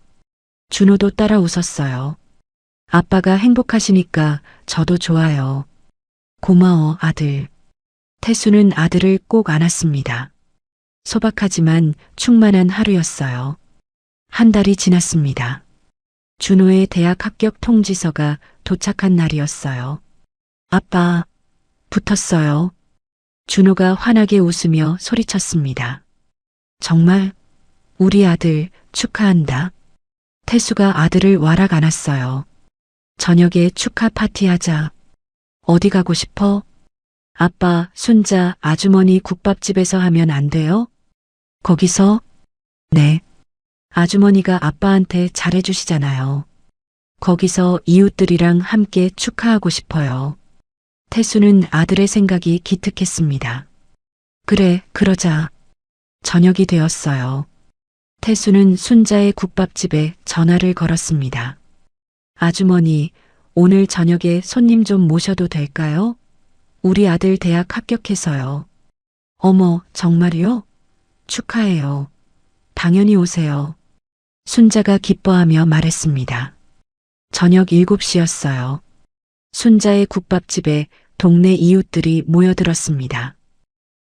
준호도 따라 웃었어요. 아빠가 행복하시니까 저도 좋아요. 고마워, 아들. 태수는 아들을 꼭 안았습니다. 소박하지만 충만한 하루였어요. 한 달이 지났습니다. 준호의 대학 합격 통지서가 도착한 날이었어요. 아빠, 붙었어요. 준호가 환하게 웃으며 소리쳤습니다. 정말? 우리 아들 축하한다. 태수가 아들을 와락 안았어요. 저녁에 축하 파티하자. 어디 가고 싶어? 아빠, 순자, 아주머니 국밥집에서 하면 안 돼요? 거기서? 네. 아주머니가 아빠한테 잘해주시잖아요. 거기서 이웃들이랑 함께 축하하고 싶어요. 태수는 아들의 생각이 기특했습니다. 그래, 그러자. 저녁이 되었어요. 태수는 순자의 국밥집에 전화를 걸었습니다. 아주머니, 오늘 저녁에 손님 좀 모셔도 될까요? 우리 아들 대학 합격해서요. 어머, 정말요? 축하해요. 당연히 오세요. 순자가 기뻐하며 말했습니다. 저녁 7시였어요. 순자의 국밥집에 동네 이웃들이 모여들었습니다.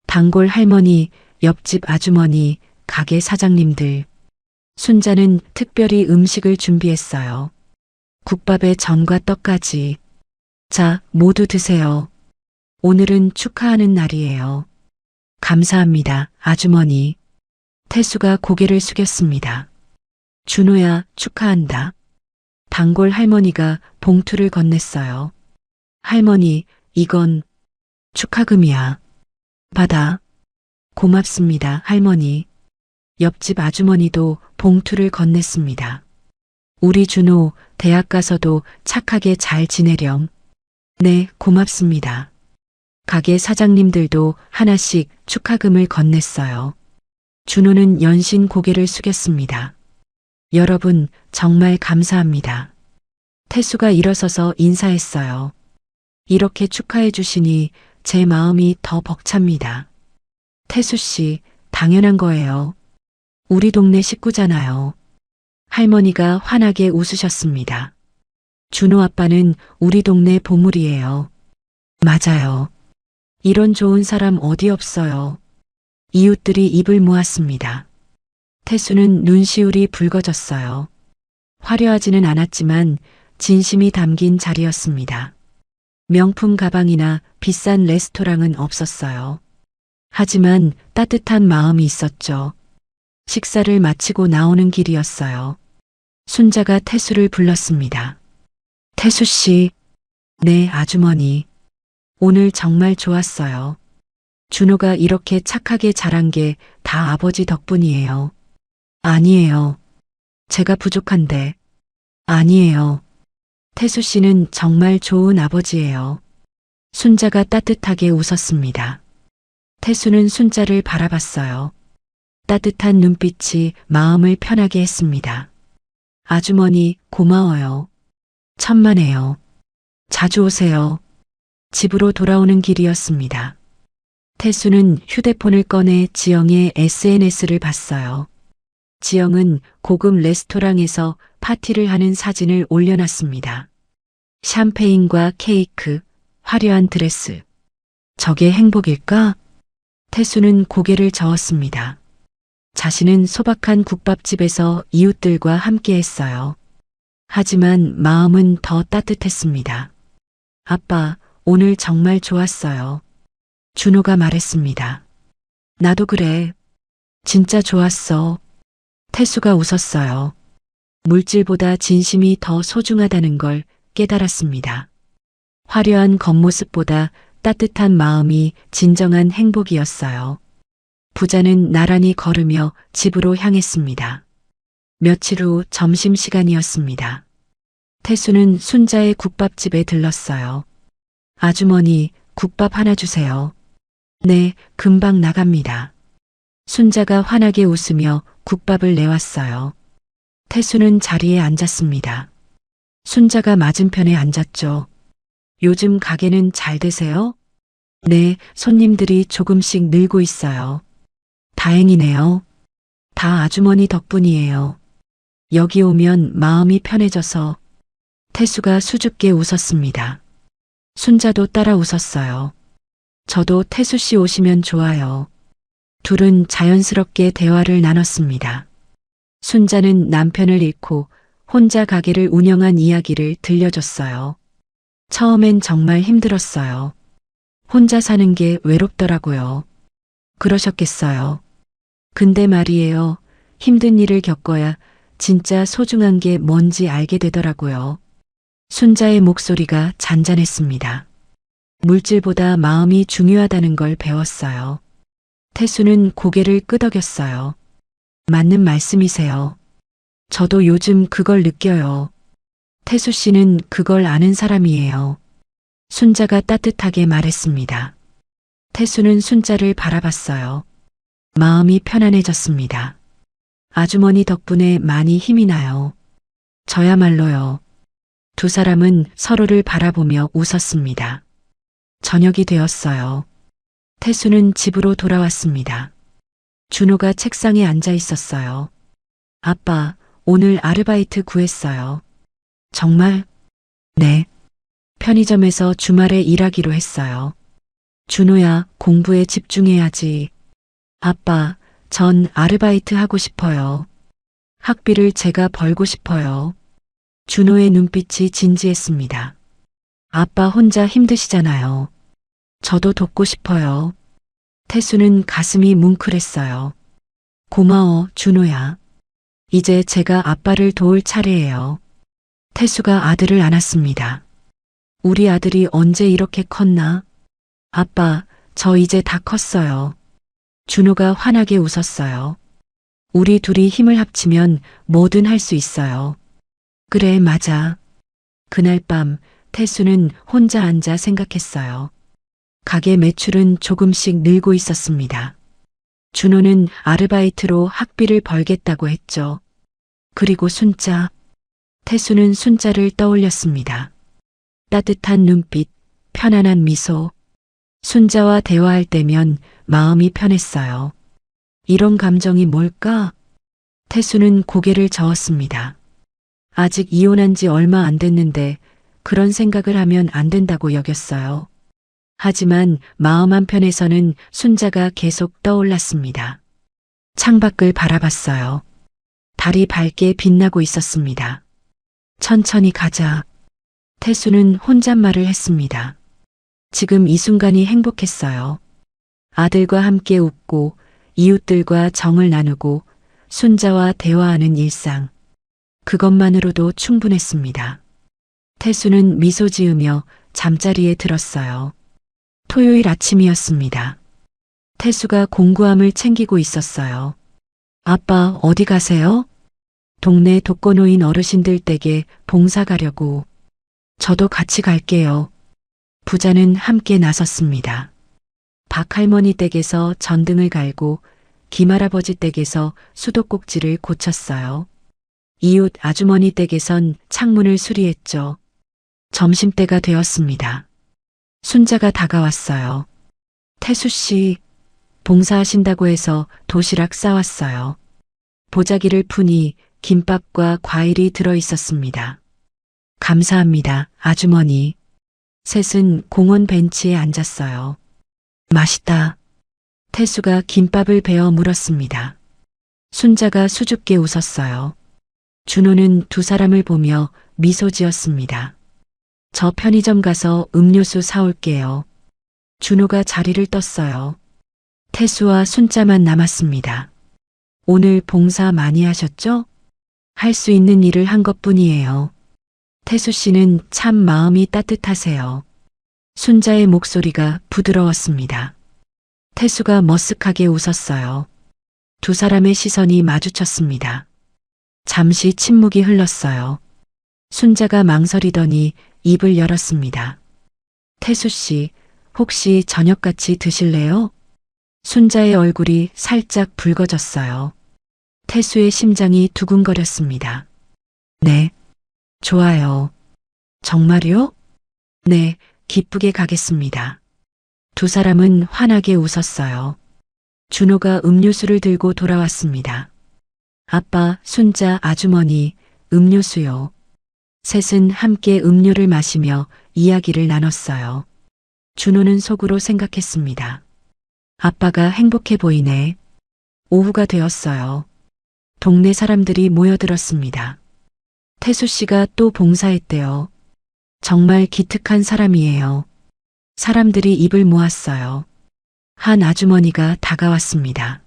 단골 할머니, 옆집 아주머니, 가게 사장님들. 순자는 특별히 음식을 준비했어요. 국밥에 전과 떡까지. 자, 모두 드세요. 오늘은 축하하는 날이에요. 감사합니다, 아주머니. 태수가 고개를 숙였습니다. 준호야, 축하한다. 단골 할머니가 봉투를 건넸어요. 할머니, 이건 축하금이야. 받아. 고맙습니다, 할머니. 옆집 아주머니도 봉투를 건넸습니다. 우리 준호 대학 가서도 착하게 잘 지내렴. 네, 고맙습니다. 가게 사장님들도 하나씩 축하금을 건넸어요. 준호는 연신 고개를 숙였습니다. 여러분, 정말 감사합니다. 태수가 일어서서 인사했어요. 이렇게 축하해 주시니 제 마음이 더 벅찹니다. 태수 씨, 당연한 거예요. 우리 동네 식구잖아요. 할머니가 환하게 웃으셨습니다. 준호 아빠는 우리 동네 보물이에요. 맞아요. 이런 좋은 사람 어디 없어요. 이웃들이 입을 모았습니다. 태수는 눈시울이 붉어졌어요. 화려하지는 않았지만 진심이 담긴 자리였습니다. 명품 가방이나 비싼 레스토랑은 없었어요. 하지만 따뜻한 마음이 있었죠. 식사를 마치고 나오는 길이었어요. 순자가 태수를 불렀습니다. 태수 씨. 네, 아주머니. 오늘 정말 좋았어요. 준호가 이렇게 착하게 자란 게 다 아버지 덕분이에요. 아니에요. 제가 부족한데. 아니에요. 태수 씨는 정말 좋은 아버지예요. 순자가 따뜻하게 웃었습니다. 태수는 순자를 바라봤어요. 따뜻한 눈빛이 마음을 편하게 했습니다. 아주머니, 고마워요. 천만에요. 자주 오세요. 집으로 돌아오는 길이었습니다. 태수는 휴대폰을 꺼내 지영의 SNS를 봤어요. 지영은 고급 레스토랑에서 파티를 하는 사진을 올려놨습니다. 샴페인과 케이크, 화려한 드레스. 저게 행복일까? 태수는 고개를 저었습니다. 자신은 소박한 국밥집에서 이웃들과 함께 했어요. 하지만 마음은 더 따뜻했습니다. 아빠, 오늘 정말 좋았어요. 준호가 말했습니다. 나도 그래. 진짜 좋았어. 태수가 웃었어요. 물질보다 진심이 더 소중하다는 걸 깨달았습니다. 화려한 겉모습보다 따뜻한 마음이 진정한 행복이었어요. 부자는 나란히 걸으며 집으로 향했습니다. 며칠 후 점심시간이었습니다. 태수는 순자의 국밥집에 들렀어요. 아주머니, 국밥 하나 주세요. 네, 금방 나갑니다. 순자가 환하게 웃으며 국밥을 내왔어요. 태수는 자리에 앉았습니다. 순자가 맞은편에 앉았죠. 요즘 가게는 잘 되세요? 네, 손님들이 조금씩 늘고 있어요. 다행이네요. 다 아주머니 덕분이에요. 여기 오면 마음이 편해져서. 태수가 수줍게 웃었습니다. 순자도 따라 웃었어요. 저도 태수 씨 오시면 좋아요. 둘은 자연스럽게 대화를 나눴습니다. 순자는 남편을 잃고 혼자 가게를 운영한 이야기를 들려줬어요. 처음엔 정말 힘들었어요. 혼자 사는 게 외롭더라고요. 그러셨겠어요. 근데 말이에요. 힘든 일을 겪어야 진짜 소중한 게 뭔지 알게 되더라고요. 순자의 목소리가 잔잔했습니다. 물질보다 마음이 중요하다는 걸 배웠어요. 태수는 고개를 끄덕였어요. 맞는 말씀이세요. 저도 요즘 그걸 느껴요. 태수 씨는 그걸 아는 사람이에요. 순자가 따뜻하게 말했습니다. 태수는 순자를 바라봤어요. 마음이 편안해졌습니다. 아주머니 덕분에 많이 힘이 나요. 저야말로요. 두 사람은 서로를 바라보며 웃었습니다. 저녁이 되었어요. 태수는 집으로 돌아왔습니다. 준호가 책상에 앉아 있었어요. 아빠, 오늘 아르바이트 구했어요. 정말? 네. 편의점에서 주말에 일하기로 했어요. 준호야, 공부에 집중해야지. 아빠, 전 아르바이트 하고 싶어요. 학비를 제가 벌고 싶어요. 준호의 눈빛이 진지했습니다. 아빠 혼자 힘드시잖아요. 저도 돕고 싶어요. 태수는 가슴이 뭉클했어요. 고마워, 준호야. 이제 제가 아빠를 도울 차례예요. 태수가 아들을 안았습니다. 우리 아들이 언제 이렇게 컸나? 아빠, 저 이제 다 컸어요. 준호가 환하게 웃었어요. 우리 둘이 힘을 합치면 뭐든 할 수 있어요. 그래, 맞아. 그날 밤 태수는 혼자 앉아 생각했어요. 가게 매출은 조금씩 늘고 있었습니다. 준호는 아르바이트로 학비를 벌겠다고 했죠. 그리고 순자. 태수는 순자를 떠올렸습니다. 따뜻한 눈빛, 편안한 미소. 순자와 대화할 때면 마음이 편했어요. 이런 감정이 뭘까? 태수는 고개를 저었습니다. 아직 이혼한 지 얼마 안 됐는데 그런 생각을 하면 안 된다고 여겼어요. 하지만 마음 한편에서는 순자가 계속 떠올랐습니다. 창밖을 바라봤어요. 달이 밝게 빛나고 있었습니다. 천천히 가자. 태수는 혼잣말을 했습니다. 지금 이 순간이 행복했어요. 아들과 함께 웃고 이웃들과 정을 나누고 순자와 대화하는 일상. 그것만으로도 충분했습니다. 태수는 미소 지으며 잠자리에 들었어요. 토요일 아침이었습니다. 태수가 공구함을 챙기고 있었어요. 아빠, 어디 가세요? 동네 독거노인 어르신들 댁에 봉사 가려고. 저도 같이 갈게요. 부자는 함께 나섰습니다. 박할머니 댁에서 전등을 갈고 김할아버지 댁에서 수도꼭지를 고쳤어요. 이웃 아주머니 댁에선 창문을 수리했죠. 점심때가 되었습니다. 순자가 다가왔어요. 태수 씨, 봉사하신다고 해서 도시락 싸왔어요. 보자기를 푸니 김밥과 과일이 들어 있었습니다. 감사합니다, 아주머니. 셋은 공원 벤치에 앉았어요. 맛있다. 태수가 김밥을 베어 물었습니다. 순자가 수줍게 웃었어요. 준호는 두 사람을 보며 미소 지었습니다. 저 편의점 가서 음료수 사올게요. 준호가 자리를 떴어요. 태수와 순자만 남았습니다. 오늘 봉사 많이 하셨죠? 할 수 있는 일을 한 것뿐이에요. 태수 씨는 참 마음이 따뜻하세요. 순자의 목소리가 부드러웠습니다. 태수가 머쓱하게 웃었어요. 두 사람의 시선이 마주쳤습니다. 잠시 침묵이 흘렀어요. 순자가 망설이더니 입을 열었습니다. 태수 씨, 혹시 저녁 같이 드실래요? 순자의 얼굴이 살짝 붉어졌어요. 태수의 심장이 두근거렸습니다. 네, 좋아요. 정말요? 네, 기쁘게 가겠습니다. 두 사람은 환하게 웃었어요. 준호가 음료수를 들고 돌아왔습니다. 아빠, 순자, 아주머니, 음료수요. 셋은 함께 음료를 마시며 이야기를 나눴어요. 준호는 속으로 생각했습니다. 아빠가 행복해 보이네. 오후가 되었어요. 동네 사람들이 모여들었습니다. 태수 씨가 또 봉사했대요. 정말 기특한 사람이에요. 사람들이 입을 모았어요. 한 아주머니가 다가왔습니다.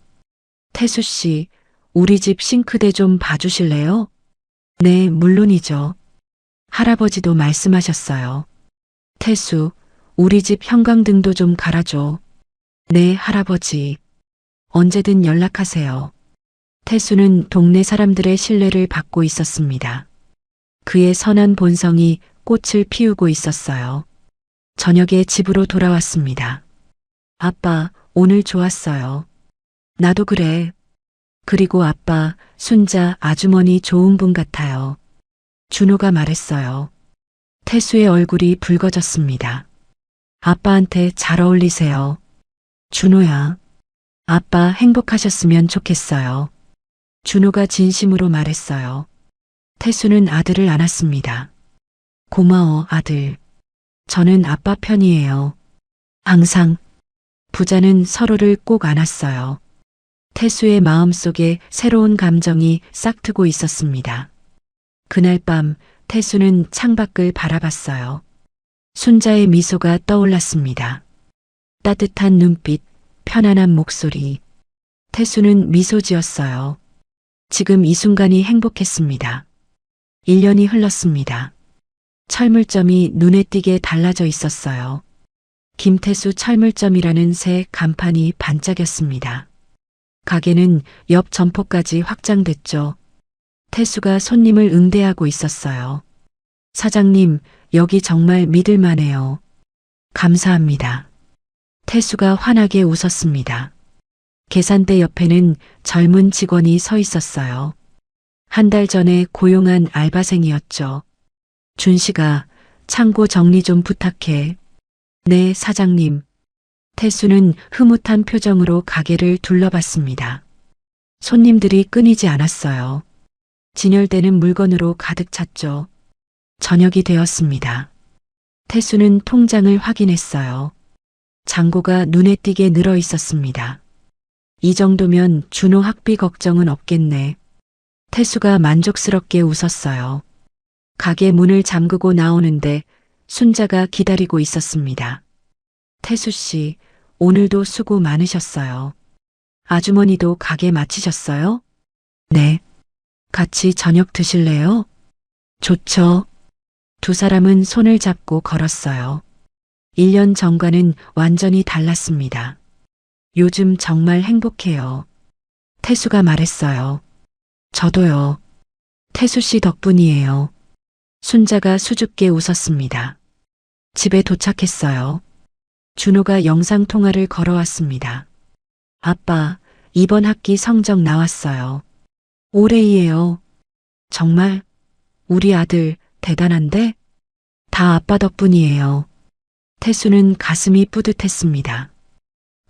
태수 씨, 우리 집 싱크대 좀 봐주실래요? 네, 물론이죠. 할아버지도 말씀하셨어요. 태수, 우리 집 형광등도 좀 갈아줘. 네, 할아버지. 언제든 연락하세요. 태수는 동네 사람들의 신뢰를 받고 있었습니다. 그의 선한 본성이 꽃을 피우고 있었어요. 저녁에 집으로 돌아왔습니다. 아빠, 오늘 좋았어요. 나도 그래. 그리고 아빠, 순자 아주머니 좋은 분 같아요. 준호가 말했어요. 태수의 얼굴이 붉어졌습니다. 아빠한테 잘 어울리세요. 준호야. 아빠 행복하셨으면 좋겠어요. 준호가 진심으로 말했어요. 태수는 아들을 안았습니다. 고마워, 아들. 저는 아빠 편이에요. 항상. 부자는 서로를 꼭 안았어요. 태수의 마음속에 새로운 감정이 싹트고 있었습니다. 그날 밤 태수는 창밖을 바라봤어요. 순자의 미소가 떠올랐습니다. 따뜻한 눈빛, 편안한 목소리. 태수는 미소 지었어요. 지금 이 순간이 행복했습니다. 1년이 흘렀습니다. 철물점이 눈에 띄게 달라져 있었어요. 김태수 철물점이라는 새 간판이 반짝였습니다. 가게는 옆 점포까지 확장됐죠. 태수가 손님을 응대하고 있었어요. 사장님, 여기 정말 믿을만해요. 감사합니다. 태수가 환하게 웃었습니다. 계산대 옆에는 젊은 직원이 서 있었어요. 한 달 전에 고용한 알바생이었죠. 준 씨가 창고 정리 좀 부탁해. 네, 사장님. 태수는 흐뭇한 표정으로 가게를 둘러봤습니다. 손님들이 끊이지 않았어요. 진열되는 물건으로 가득 찼죠. 저녁이 되었습니다. 태수는 통장을 확인했어요. 잔고가 눈에 띄게 늘어 있었습니다. 이 정도면 준호 학비 걱정은 없겠네. 태수가 만족스럽게 웃었어요. 가게 문을 잠그고 나오는데 순자가 기다리고 있었습니다. 태수 씨, 오늘도 수고 많으셨어요. 아주머니도 가게 마치셨어요? 네. 같이 저녁 드실래요? 좋죠. 두 사람은 손을 잡고 걸었어요. 1년 전과는 완전히 달랐습니다. 요즘 정말 행복해요. 태수가 말했어요. 저도요. 태수 씨 덕분이에요. 순자가 수줍게 웃었습니다. 집에 도착했어요. 준호가 영상통화를 걸어왔습니다. 아빠, 이번 학기 성적 나왔어요. 올해이에요. 정말? 우리 아들 대단한데? 다 아빠 덕분이에요. 태수는 가슴이 뿌듯했습니다.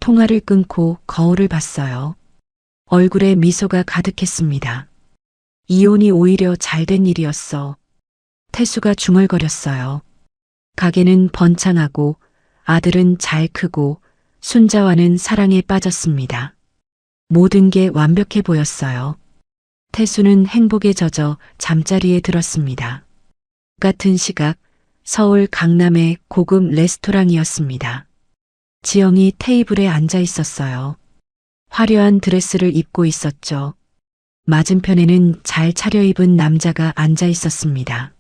통화를 끊고 거울을 봤어요. 얼굴에 미소가 가득했습니다. 이혼이 오히려 잘된 일이었어. 태수가 중얼거렸어요. 가게는 번창하고 아들은 잘 크고 순자와는 사랑에 빠졌습니다. 모든 게 완벽해 보였어요. 태수는 행복에 젖어 잠자리에 들었습니다. 같은 시각 서울 강남의 고급 레스토랑이었습니다. 지영이 테이블에 앉아 있었어요. 화려한 드레스를 입고 있었죠. 맞은편에는 잘 차려입은 남자가 앉아 있었습니다.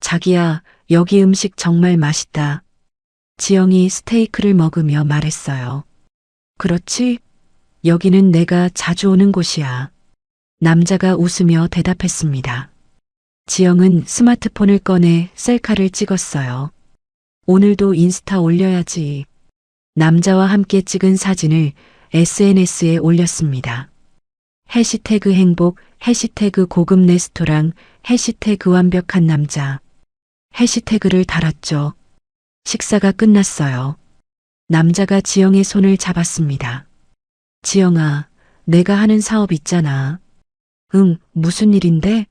자기야, 여기 음식 정말 맛있다. 지영이 스테이크를 먹으며 말했어요. 그렇지? 여기는 내가 자주 오는 곳이야. 남자가 웃으며 대답했습니다. 지영은 스마트폰을 꺼내 셀카를 찍었어요. 오늘도 인스타 올려야지. 남자와 함께 찍은 사진을 SNS에 올렸습니다. 해시태그 행복, 해시태그 고급 레스토랑, 해시태그 완벽한 남자. 해시태그를 달았죠. 식사가 끝났어요. 남자가 지영의 손을 잡았습니다. 지영아, 내가 하는 사업 있잖아. 응, 무슨 일인데?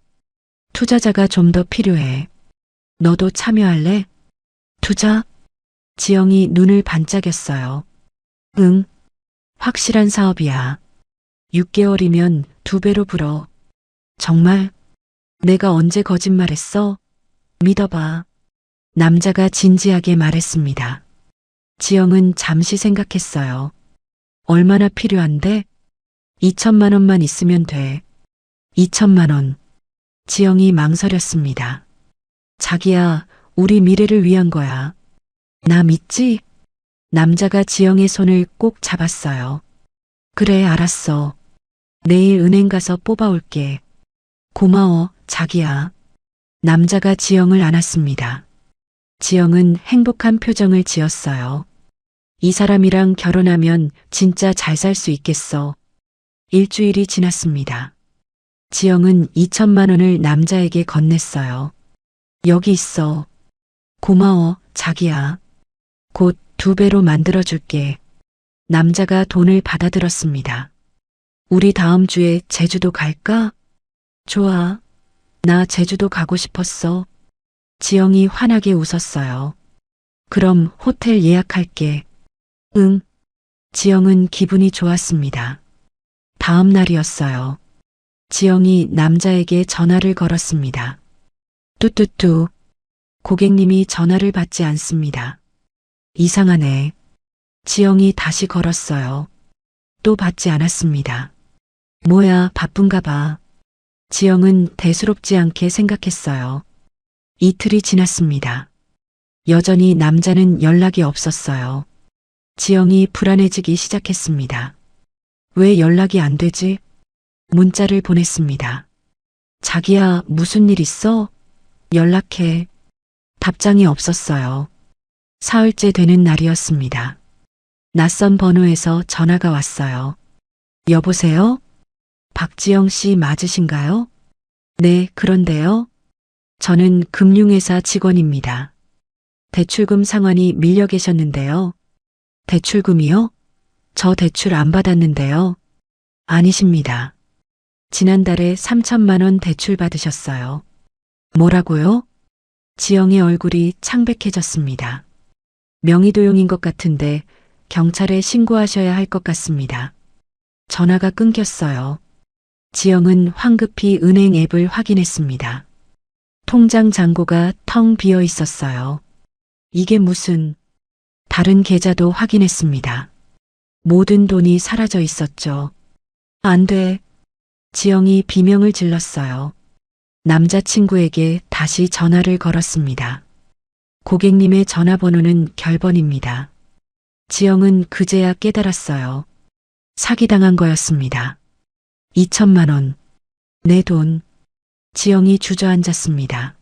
투자자가 좀 더 필요해. 너도 참여할래? 투자? 지영이 눈을 반짝였어요. 응. 확실한 사업이야. 6개월이면 2배로 불어. 정말? 내가 언제 거짓말했어? 믿어봐. 남자가 진지하게 말했습니다. 지영은 잠시 생각했어요. 얼마나 필요한데? 2천만 원만 있으면 돼. 2천만 원. 지영이 망설였습니다. 자기야, 우리 미래를 위한 거야. 나 믿지? 남자가 지영의 손을 꼭 잡았어요. 그래, 알았어. 내일 은행 가서 뽑아올게. 고마워, 자기야. 남자가 지영을 안았습니다. 지영은 행복한 표정을 지었어요. 이 사람이랑 결혼하면 진짜 잘 살 수 있겠어. 일주일이 지났습니다. 지영은 2천만 원을 남자에게 건넸어요. 여기 있어. 고마워, 자기야. 곧 2배로 만들어줄게. 남자가 돈을 받아들었습니다. 우리 다음 주에 제주도 갈까? 좋아. 나 제주도 가고 싶었어. 지영이 환하게 웃었어요. 그럼 호텔 예약할게. 응. 지영은 기분이 좋았습니다. 다음 날이었어요. 지영이 남자에게 전화를 걸었습니다. 뚜뚜뚜. 고객님이 전화를 받지 않습니다. 이상하네. 지영이 다시 걸었어요. 또 받지 않았습니다. 뭐야, 바쁜가 봐. 지영은 대수롭지 않게 생각했어요. 이틀이 지났습니다. 여전히 남자는 연락이 없었어요. 지영이 불안해지기 시작했습니다. 왜 연락이 안 되지? 문자를 보냈습니다. 자기야, 무슨 일 있어? 연락해. 답장이 없었어요. 사흘째 되는 날이었습니다. 낯선 번호에서 전화가 왔어요. 여보세요? 박지영 씨 맞으신가요? 네, 그런데요. 저는 금융회사 직원입니다. 대출금 상환이 밀려 계셨는데요. 대출금이요? 저 대출 안 받았는데요. 아니십니다. 지난달에 3천만 원 대출 받으셨어요. 뭐라고요? 지영의 얼굴이 창백해졌습니다. 명의도용인 것 같은데 경찰에 신고하셔야 할 것 같습니다. 전화가 끊겼어요. 지영은 황급히 은행 앱을 확인했습니다. 통장 잔고가 텅 비어 있었어요. 이게 무슨... 다른 계좌도 확인했습니다. 모든 돈이 사라져 있었죠. 안 돼. 지영이 비명을 질렀어요. 남자친구에게 다시 전화를 걸었습니다. 고객님의 전화번호는 결번입니다. 지영은 그제야 깨달았어요. 사기당한 거였습니다. 2천만 원. 내 돈. 지영이 주저앉았습니다.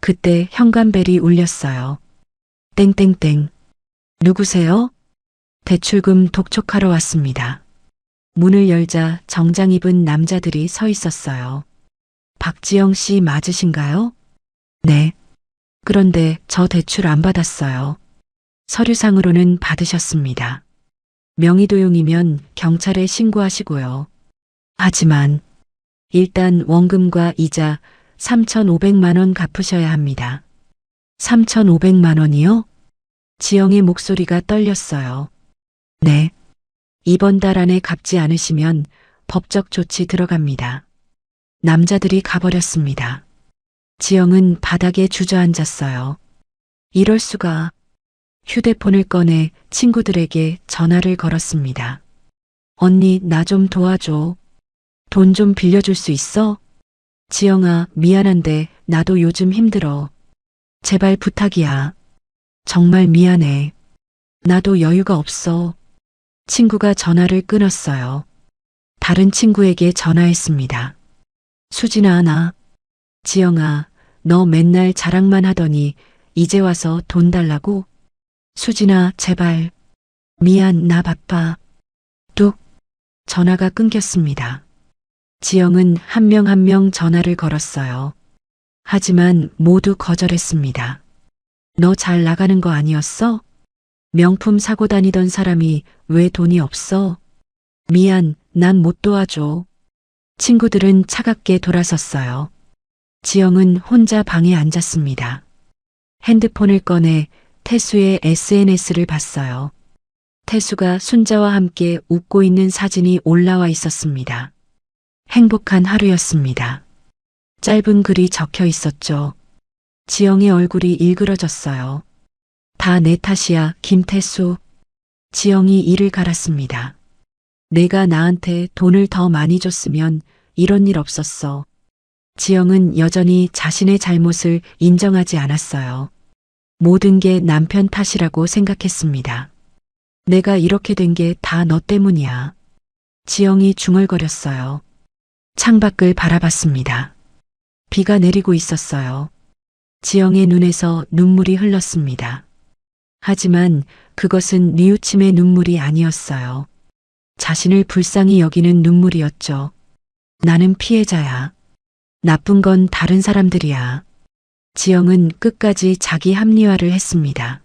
그때 현관벨이 울렸어요. 땡땡땡. 누구세요? 대출금 독촉하러 왔습니다. 문을 열자 정장 입은 남자들이 서 있었어요. 박지영 씨 맞으신가요? 네. 그런데 저 대출 안 받았어요. 서류상으로는 받으셨습니다. 명의도용이면 경찰에 신고하시고요. 하지만 일단 원금과 이자 3,500만 원 갚으셔야 합니다. 3,500만 원이요? 지영의 목소리가 떨렸어요. 네. 이번 달 안에 갚지 않으시면 법적 조치 들어갑니다. 남자들이 가버렸습니다. 지영은 바닥에 주저앉았어요. 이럴 수가. 휴대폰을 꺼내 친구들에게 전화를 걸었습니다. 언니, 나 좀 도와줘. 돈 좀 빌려줄 수 있어? 지영아, 미안한데 나도 요즘 힘들어. 제발 부탁이야. 정말 미안해. 나도 여유가 없어. 친구가 전화를 끊었어요. 다른 친구에게 전화했습니다. 수진아, 나. 지영아, 너 맨날 자랑만 하더니 이제 와서 돈 달라고? 수진아, 제발. 미안, 나 바빠. 뚝. 전화가 끊겼습니다. 지영은 한 명 한 명 전화를 걸었어요. 하지만 모두 거절했습니다. 너 잘 나가는 거 아니었어? 명품 사고 다니던 사람이 왜 돈이 없어? 미안, 난 못 도와줘. 친구들은 차갑게 돌아섰어요. 지영은 혼자 방에 앉았습니다. 핸드폰을 꺼내 태수의 SNS를 봤어요. 태수가 순자와 함께 웃고 있는 사진이 올라와 있었습니다. 행복한 하루였습니다. 짧은 글이 적혀 있었죠. 지영의 얼굴이 일그러졌어요. 다 내 탓이야, 김태수. 지영이 이를 갈았습니다. 내가 나한테 돈을 더 많이 줬으면 이런 일 없었어. 지영은 여전히 자신의 잘못을 인정하지 않았어요. 모든 게 남편 탓이라고 생각했습니다. 내가 이렇게 된 게 다 너 때문이야. 지영이 중얼거렸어요. 창밖을 바라봤습니다. 비가 내리고 있었어요. 지영의 눈에서 눈물이 흘렀습니다. 하지만 그것은 뉘우침의 눈물이 아니었어요. 자신을 불쌍히 여기는 눈물이었죠. 나는 피해자야. 나쁜 건 다른 사람들이야. 지영은 끝까지 자기 합리화를 했습니다.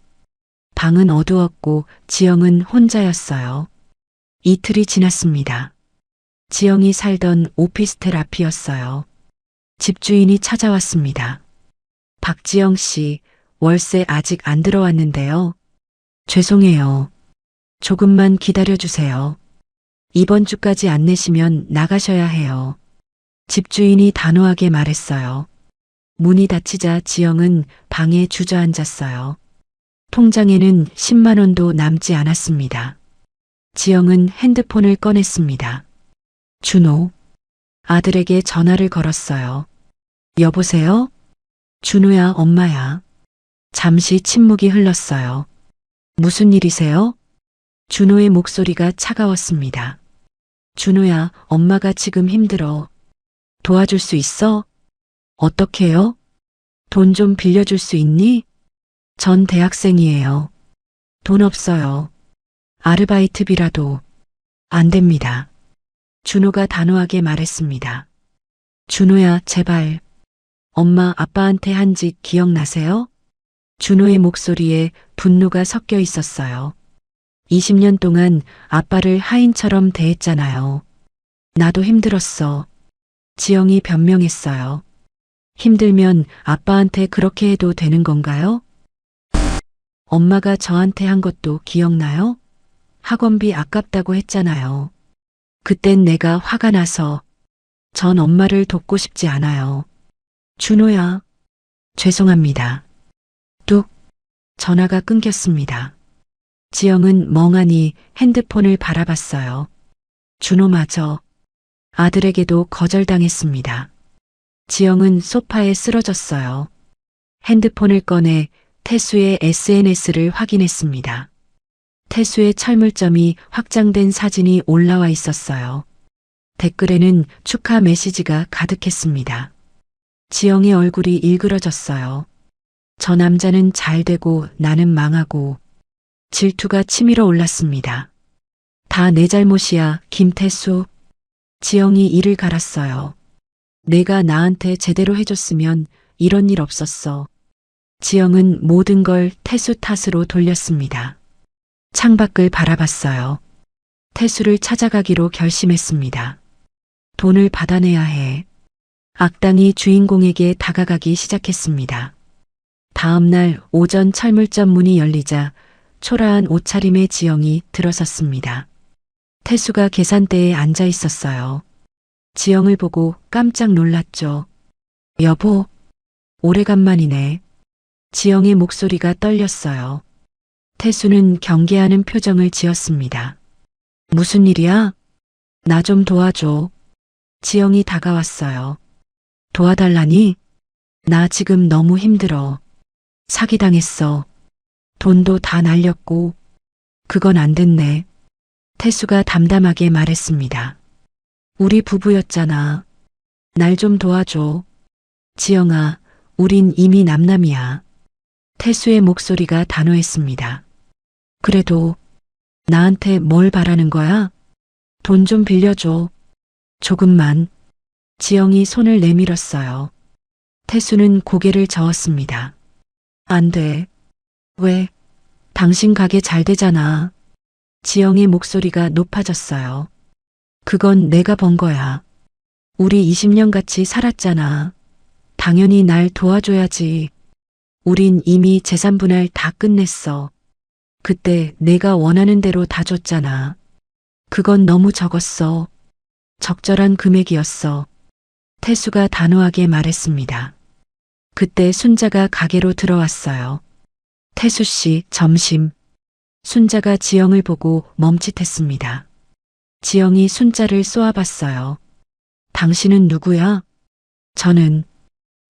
방은 어두웠고 지영은 혼자였어요. 이틀이 지났습니다. 지영이 살던 오피스텔 앞이었어요. 집주인이 찾아왔습니다. 박지영 씨, 월세 아직 안 들어왔는데요. 죄송해요. 조금만 기다려주세요. 이번 주까지 안 내시면 나가셔야 해요. 집주인이 단호하게 말했어요. 문이 닫히자 지영은 방에 주저앉았어요. 통장에는 10만 원도 남지 않았습니다. 지영은 핸드폰을 꺼냈습니다. 준호. 아들에게 전화를 걸었어요. 여보세요? 준호야, 엄마야. 잠시 침묵이 흘렀어요. 무슨 일이세요? 준호의 목소리가 차가웠습니다. 준호야, 엄마가 지금 힘들어. 도와줄 수 있어? 어떻게요? 돈 좀 빌려줄 수 있니? 전 대학생이에요. 돈 없어요. 아르바이트비라도. 안 됩니다. 준호가 단호하게 말했습니다. 준호야, 제발. 엄마 아빠한테 한 짓 기억나세요? 준호의 목소리에 분노가 섞여 있었어요. 20년 동안 아빠를 하인처럼 대했잖아요. 나도 힘들었어. 지영이 변명했어요. 힘들면 아빠한테 그렇게 해도 되는 건가요? 엄마가 저한테 한 것도 기억나요? 학원비 아깝다고 했잖아요. 그땐 내가 화가 나서 전 엄마를 돕고 싶지 않아요. 준호야, 죄송합니다. 뚝, 전화가 끊겼습니다. 지영은 멍하니 핸드폰을 바라봤어요. 준호마저 아들에게도 거절당했습니다. 지영은 소파에 쓰러졌어요. 핸드폰을 꺼내 태수의 SNS를 확인했습니다. 태수의 철물점이 확장된 사진이 올라와 있었어요. 댓글에는 축하 메시지가 가득했습니다. 지영의 얼굴이 일그러졌어요. 저 남자는 잘 되고 나는 망하고. 질투가 치밀어 올랐습니다. 다 내 잘못이야, 김태수. 지영이 이를 갈았어요. 내가 나한테 제대로 해줬으면 이런 일 없었어. 지영은 모든 걸 태수 탓으로 돌렸습니다. 창밖을 바라봤어요. 태수를 찾아가기로 결심했습니다. 돈을 받아내야 해. 악당이 주인공에게 다가가기 시작했습니다. 다음 날 오전 철물점 문이 열리자 초라한 옷차림의 지영이 들어섰습니다. 태수가 계산대에 앉아 있었어요. 지영을 보고 깜짝 놀랐죠. 여보, 오래간만이네. 지영의 목소리가 떨렸어요. 태수는 경계하는 표정을 지었습니다. 무슨 일이야? 나 좀 도와줘. 지영이 다가왔어요. 도와달라니? 나 지금 너무 힘들어. 사기당했어. 돈도 다 날렸고. 그건 안 됐네. 태수가 담담하게 말했습니다. 우리 부부였잖아. 날 좀 도와줘. 지영아, 우린 이미 남남이야. 태수의 목소리가 단호했습니다. 그래도 나한테 뭘 바라는 거야? 돈 좀 빌려줘. 조금만. 지영이 손을 내밀었어요. 태수는 고개를 저었습니다. 안 돼. 왜? 당신 가게 잘 되잖아. 지영의 목소리가 높아졌어요. 그건 내가 번 거야. 우리 20년 같이 살았잖아. 당연히 날 도와줘야지. 우린 이미 재산 분할 다 끝냈어. 그때 내가 원하는 대로 다 줬잖아. 그건 너무 적었어. 적절한 금액이었어. 태수가 단호하게 말했습니다. 그때 순자가 가게로 들어왔어요. 태수 씨, 점심. 순자가 지영을 보고 멈칫했습니다. 지영이 순자를 쏘아봤어요. 당신은 누구야? 저는,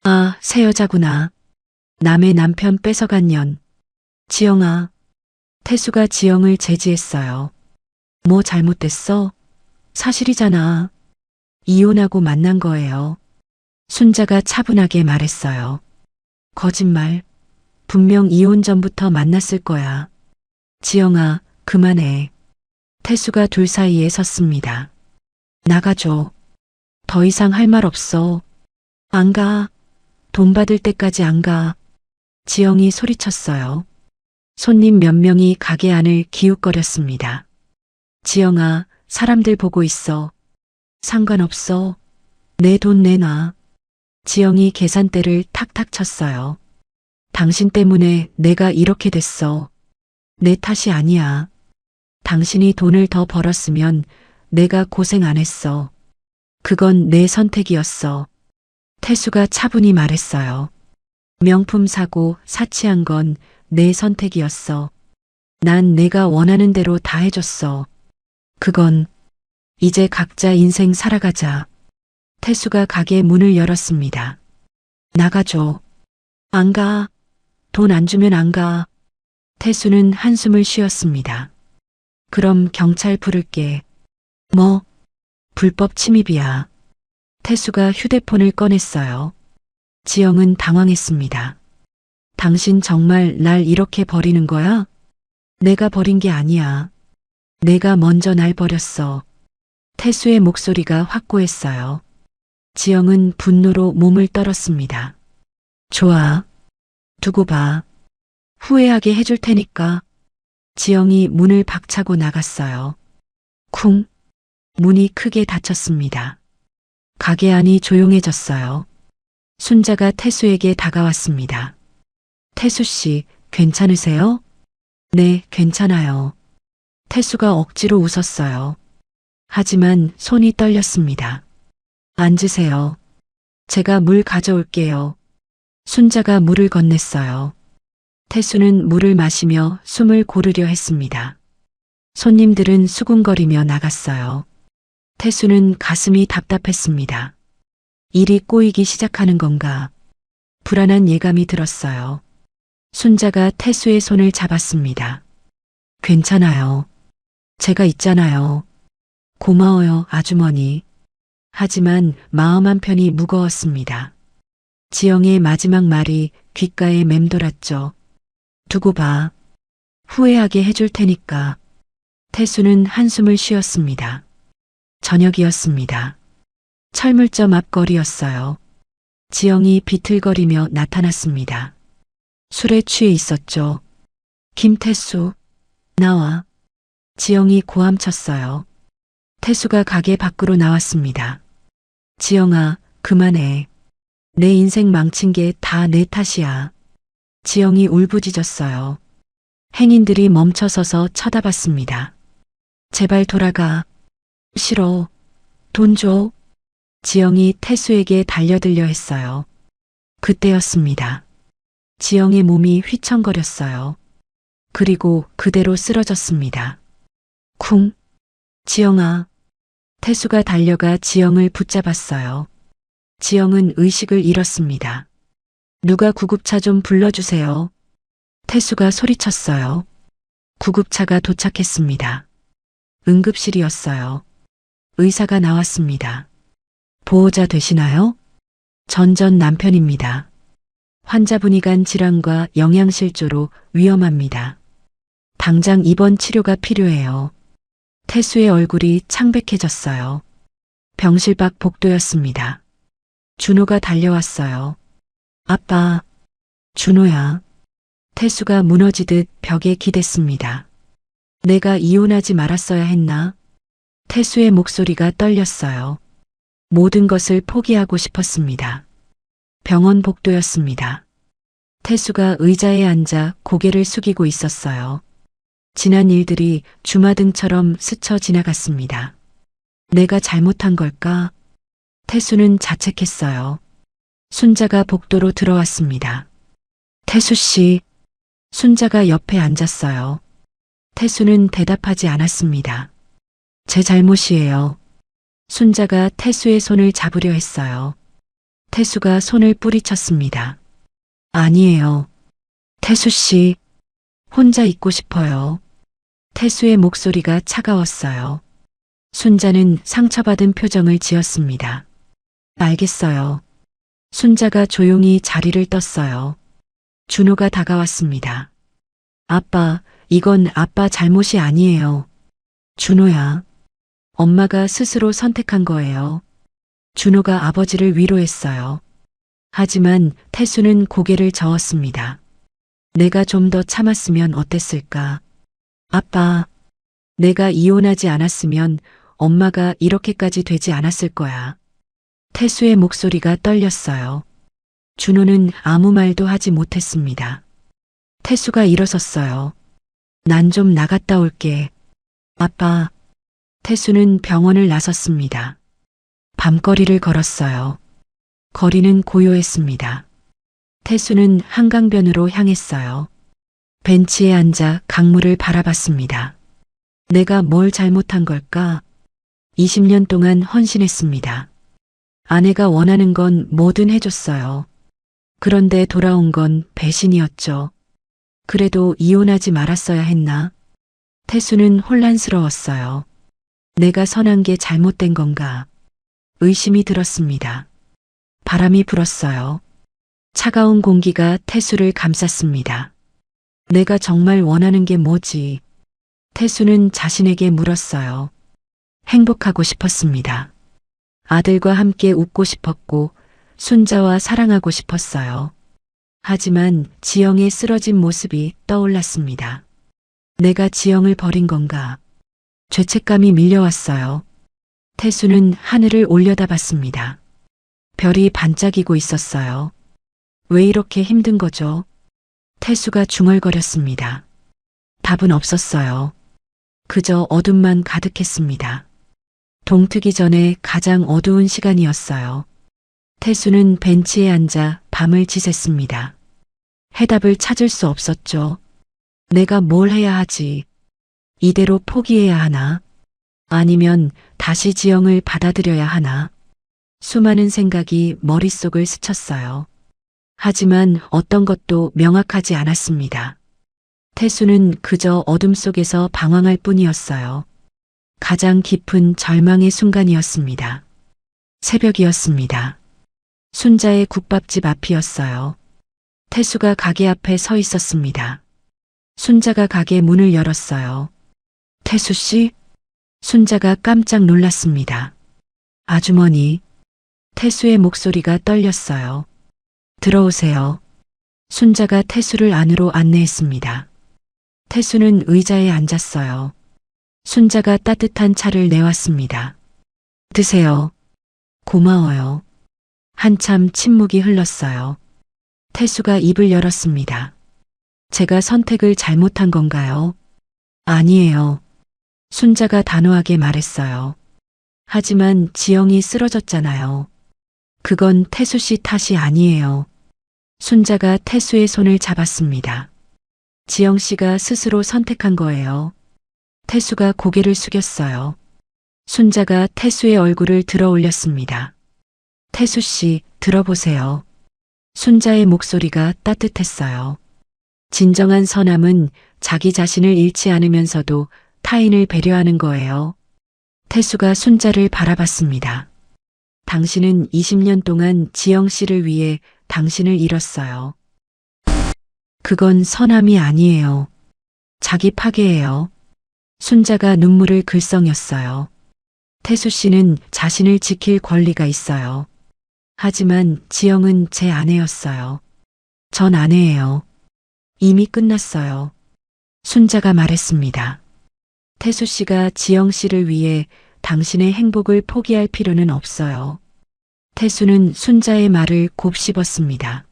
아, 새 여자구나. 남의 남편 뺏어간 년. 지영아. 태수가 지영을 제지했어요. 뭐 잘못됐어? 사실이잖아. 이혼하고 만난 거예요. 순자가 차분하게 말했어요. 거짓말. 분명 이혼 전부터 만났을 거야. 지영아, 그만해. 태수가 둘 사이에 섰습니다. 나가줘. 더 이상 할 말 없어. 안 가. 돈 받을 때까지 안 가. 지영이 소리쳤어요. 손님 몇 명이 가게 안을 기웃거렸습니다. 지영아, 사람들 보고 있어. 상관없어. 내 돈 내놔. 지영이 계산대를 탁탁 쳤어요. 당신 때문에 내가 이렇게 됐어. 내 탓이 아니야. 당신이 돈을 더 벌었으면 내가 고생 안 했어. 그건 내 선택이었어. 태수가 차분히 말했어요. 명품 사고 사치한 건 내 선택이었어. 난 내가 원하는 대로 다 해줬어. 그건 이제 각자 인생 살아가자. 태수가 가게 문을 열었습니다. 나가줘. 안 가. 돈 안 주면 안 가. 태수는 한숨을 쉬었습니다. 그럼 경찰 부를게. 뭐? 불법 침입이야. 태수가 휴대폰을 꺼냈어요. 지영은 당황했습니다. 당신 정말 날 이렇게 버리는 거야? 내가 버린 게 아니야. 내가 먼저 날 버렸어. 태수의 목소리가 확고했어요. 지영은 분노로 몸을 떨었습니다. 좋아. 두고 봐. 후회하게 해줄 테니까. 지영이 문을 박차고 나갔어요. 쿵. 문이 크게 닫혔습니다. 가게 안이 조용해졌어요. 순자가 태수에게 다가왔습니다. 태수 씨, 괜찮으세요? 네, 괜찮아요. 태수가 억지로 웃었어요. 하지만 손이 떨렸습니다. 앉으세요. 제가 물 가져올게요. 순자가 물을 건넸어요. 태수는 물을 마시며 숨을 고르려 했습니다. 손님들은 수군거리며 나갔어요. 태수는 가슴이 답답했습니다. 일이 꼬이기 시작하는 건가? 불안한 예감이 들었어요. 순자가 태수의 손을 잡았습니다. 괜찮아요. 제가 있잖아요. 고마워요, 아주머니. 하지만 마음 한편이 무거웠습니다. 지영의 마지막 말이 귓가에 맴돌았죠. 두고 봐. 후회하게 해줄 테니까. 태수는 한숨을 쉬었습니다. 저녁이었습니다. 철물점 앞 거리였어요. 지영이 비틀거리며 나타났습니다. 술에 취해 있었죠. 김태수, 나와. 지영이 고함쳤어요. 태수가 가게 밖으로 나왔습니다. 지영아, 그만해. 내 인생 망친 게 다 내 탓이야. 지영이 울부짖었어요. 행인들이 멈춰서서 쳐다봤습니다. 제발 돌아가. 싫어. 돈 줘. 지영이 태수에게 달려들려 했어요. 그때였습니다. 지영의 몸이 휘청거렸어요. 그리고 그대로 쓰러졌습니다. 쿵. 지영아. 태수가 달려가 지영을 붙잡았어요. 지영은 의식을 잃었습니다. 누가 구급차 좀 불러주세요. 태수가 소리쳤어요. 구급차가 도착했습니다. 응급실이었어요. 의사가 나왔습니다. 보호자 되시나요? 전 남편입니다. 환자분이 간 질환과 영양실조로 위험합니다. 당장 입원 치료가 필요해요. 태수의 얼굴이 창백해졌어요. 병실 밖 복도였습니다. 준호가 달려왔어요. 아빠, 준호야. 태수가 무너지듯 벽에 기댔습니다. 내가 이혼하지 말았어야 했나? 태수의 목소리가 떨렸어요. 모든 것을 포기하고 싶었습니다. 병원 복도였습니다. 태수가 의자에 앉아 고개를 숙이고 있었어요. 지난 일들이 주마등처럼 스쳐 지나갔습니다. 내가 잘못한 걸까? 태수는 자책했어요. 순자가 복도로 들어왔습니다. 태수 씨. 순자가 옆에 앉았어요. 태수는 대답하지 않았습니다. 제 잘못이에요. 순자가 태수의 손을 잡으려 했어요. 태수가 손을 뿌리쳤습니다. 아니에요. 태수 씨. 혼자 있고 싶어요. 태수의 목소리가 차가웠어요. 순자는 상처받은 표정을 지었습니다. 알겠어요. 순자가 조용히 자리를 떴어요. 준호가 다가왔습니다. 아빠, 이건 아빠 잘못이 아니에요. 준호야. 엄마가 스스로 선택한 거예요. 준호가 아버지를 위로했어요. 하지만 태수는 고개를 저었습니다. 내가 좀 더 참았으면 어땠을까? 아빠, 내가 이혼하지 않았으면 엄마가 이렇게까지 되지 않았을 거야. 태수의 목소리가 떨렸어요. 준호는 아무 말도 하지 못했습니다. 태수가 일어섰어요. 난 좀 나갔다 올게. 아빠. 태수는 병원을 나섰습니다. 밤거리를 걸었어요. 거리는 고요했습니다. 태수는 한강변으로 향했어요. 벤치에 앉아 강물을 바라봤습니다. 내가 뭘 잘못한 걸까? 20년 동안 헌신했습니다. 아내가 원하는 건 뭐든 해줬어요. 그런데 돌아온 건 배신이었죠. 그래도 이혼하지 말았어야 했나? 태수는 혼란스러웠어요. 내가 선한 게 잘못된 건가? 의심이 들었습니다. 바람이 불었어요. 차가운 공기가 태수를 감쌌습니다. 내가 정말 원하는 게 뭐지? 태수는 자신에게 물었어요. 행복하고 싶었습니다. 아들과 함께 웃고 싶었고 순자와 사랑하고 싶었어요. 하지만 지영의 쓰러진 모습이 떠올랐습니다. 내가 지영을 버린 건가? 죄책감이 밀려왔어요. 태수는 하늘을 올려다봤습니다. 별이 반짝이고 있었어요. 왜 이렇게 힘든 거죠? 태수가 중얼거렸습니다. 답은 없었어요. 그저 어둠만 가득했습니다. 동트기 전에 가장 어두운 시간이었어요. 태수는 벤치에 앉아 밤을 지샜습니다. 해답을 찾을 수 없었죠. 내가 뭘 해야 하지? 이대로 포기해야 하나? 아니면 다시 지영을 받아들여야 하나? 수많은 생각이 머릿속을 스쳤어요. 하지만 어떤 것도 명확하지 않았습니다. 태수는 그저 어둠 속에서 방황할 뿐이었어요. 가장 깊은 절망의 순간이었습니다. 새벽이었습니다. 순자의 국밥집 앞이었어요. 태수가 가게 앞에 서 있었습니다. 순자가 가게 문을 열었어요. 태수 씨? 순자가 깜짝 놀랐습니다. 아주머니. 태수의 목소리가 떨렸어요. 들어오세요. 순자가 태수를 안으로 안내했습니다. 태수는 의자에 앉았어요. 순자가 따뜻한 차를 내왔습니다. 드세요. 고마워요. 한참 침묵이 흘렀어요. 태수가 입을 열었습니다. 제가 선택을 잘못한 건가요? 아니에요. 순자가 단호하게 말했어요. 하지만 지영이 쓰러졌잖아요. 그건 태수 씨 탓이 아니에요. 순자가 태수의 손을 잡았습니다. 지영 씨가 스스로 선택한 거예요. 태수가 고개를 숙였어요. 순자가 태수의 얼굴을 들어 올렸습니다. 태수 씨, 들어보세요. 순자의 목소리가 따뜻했어요. 진정한 선함은 자기 자신을 잃지 않으면서도 타인을 배려하는 거예요. 태수가 순자를 바라봤습니다. 당신은 20년 동안 지영 씨를 위해 당신을 잃었어요. 그건 선함이 아니에요. 자기 파괴예요. 순자가 눈물을 글썽였어요. 태수 씨는 자신을 지킬 권리가 있어요. 하지만 지영은 제 아내였어요. 전 아내예요. 이미 끝났어요. 순자가 말했습니다. 태수 씨가 지영 씨를 위해 당신의 행복을 포기할 필요는 없어요. 태수는 순자의 말을 곱씹었습니다.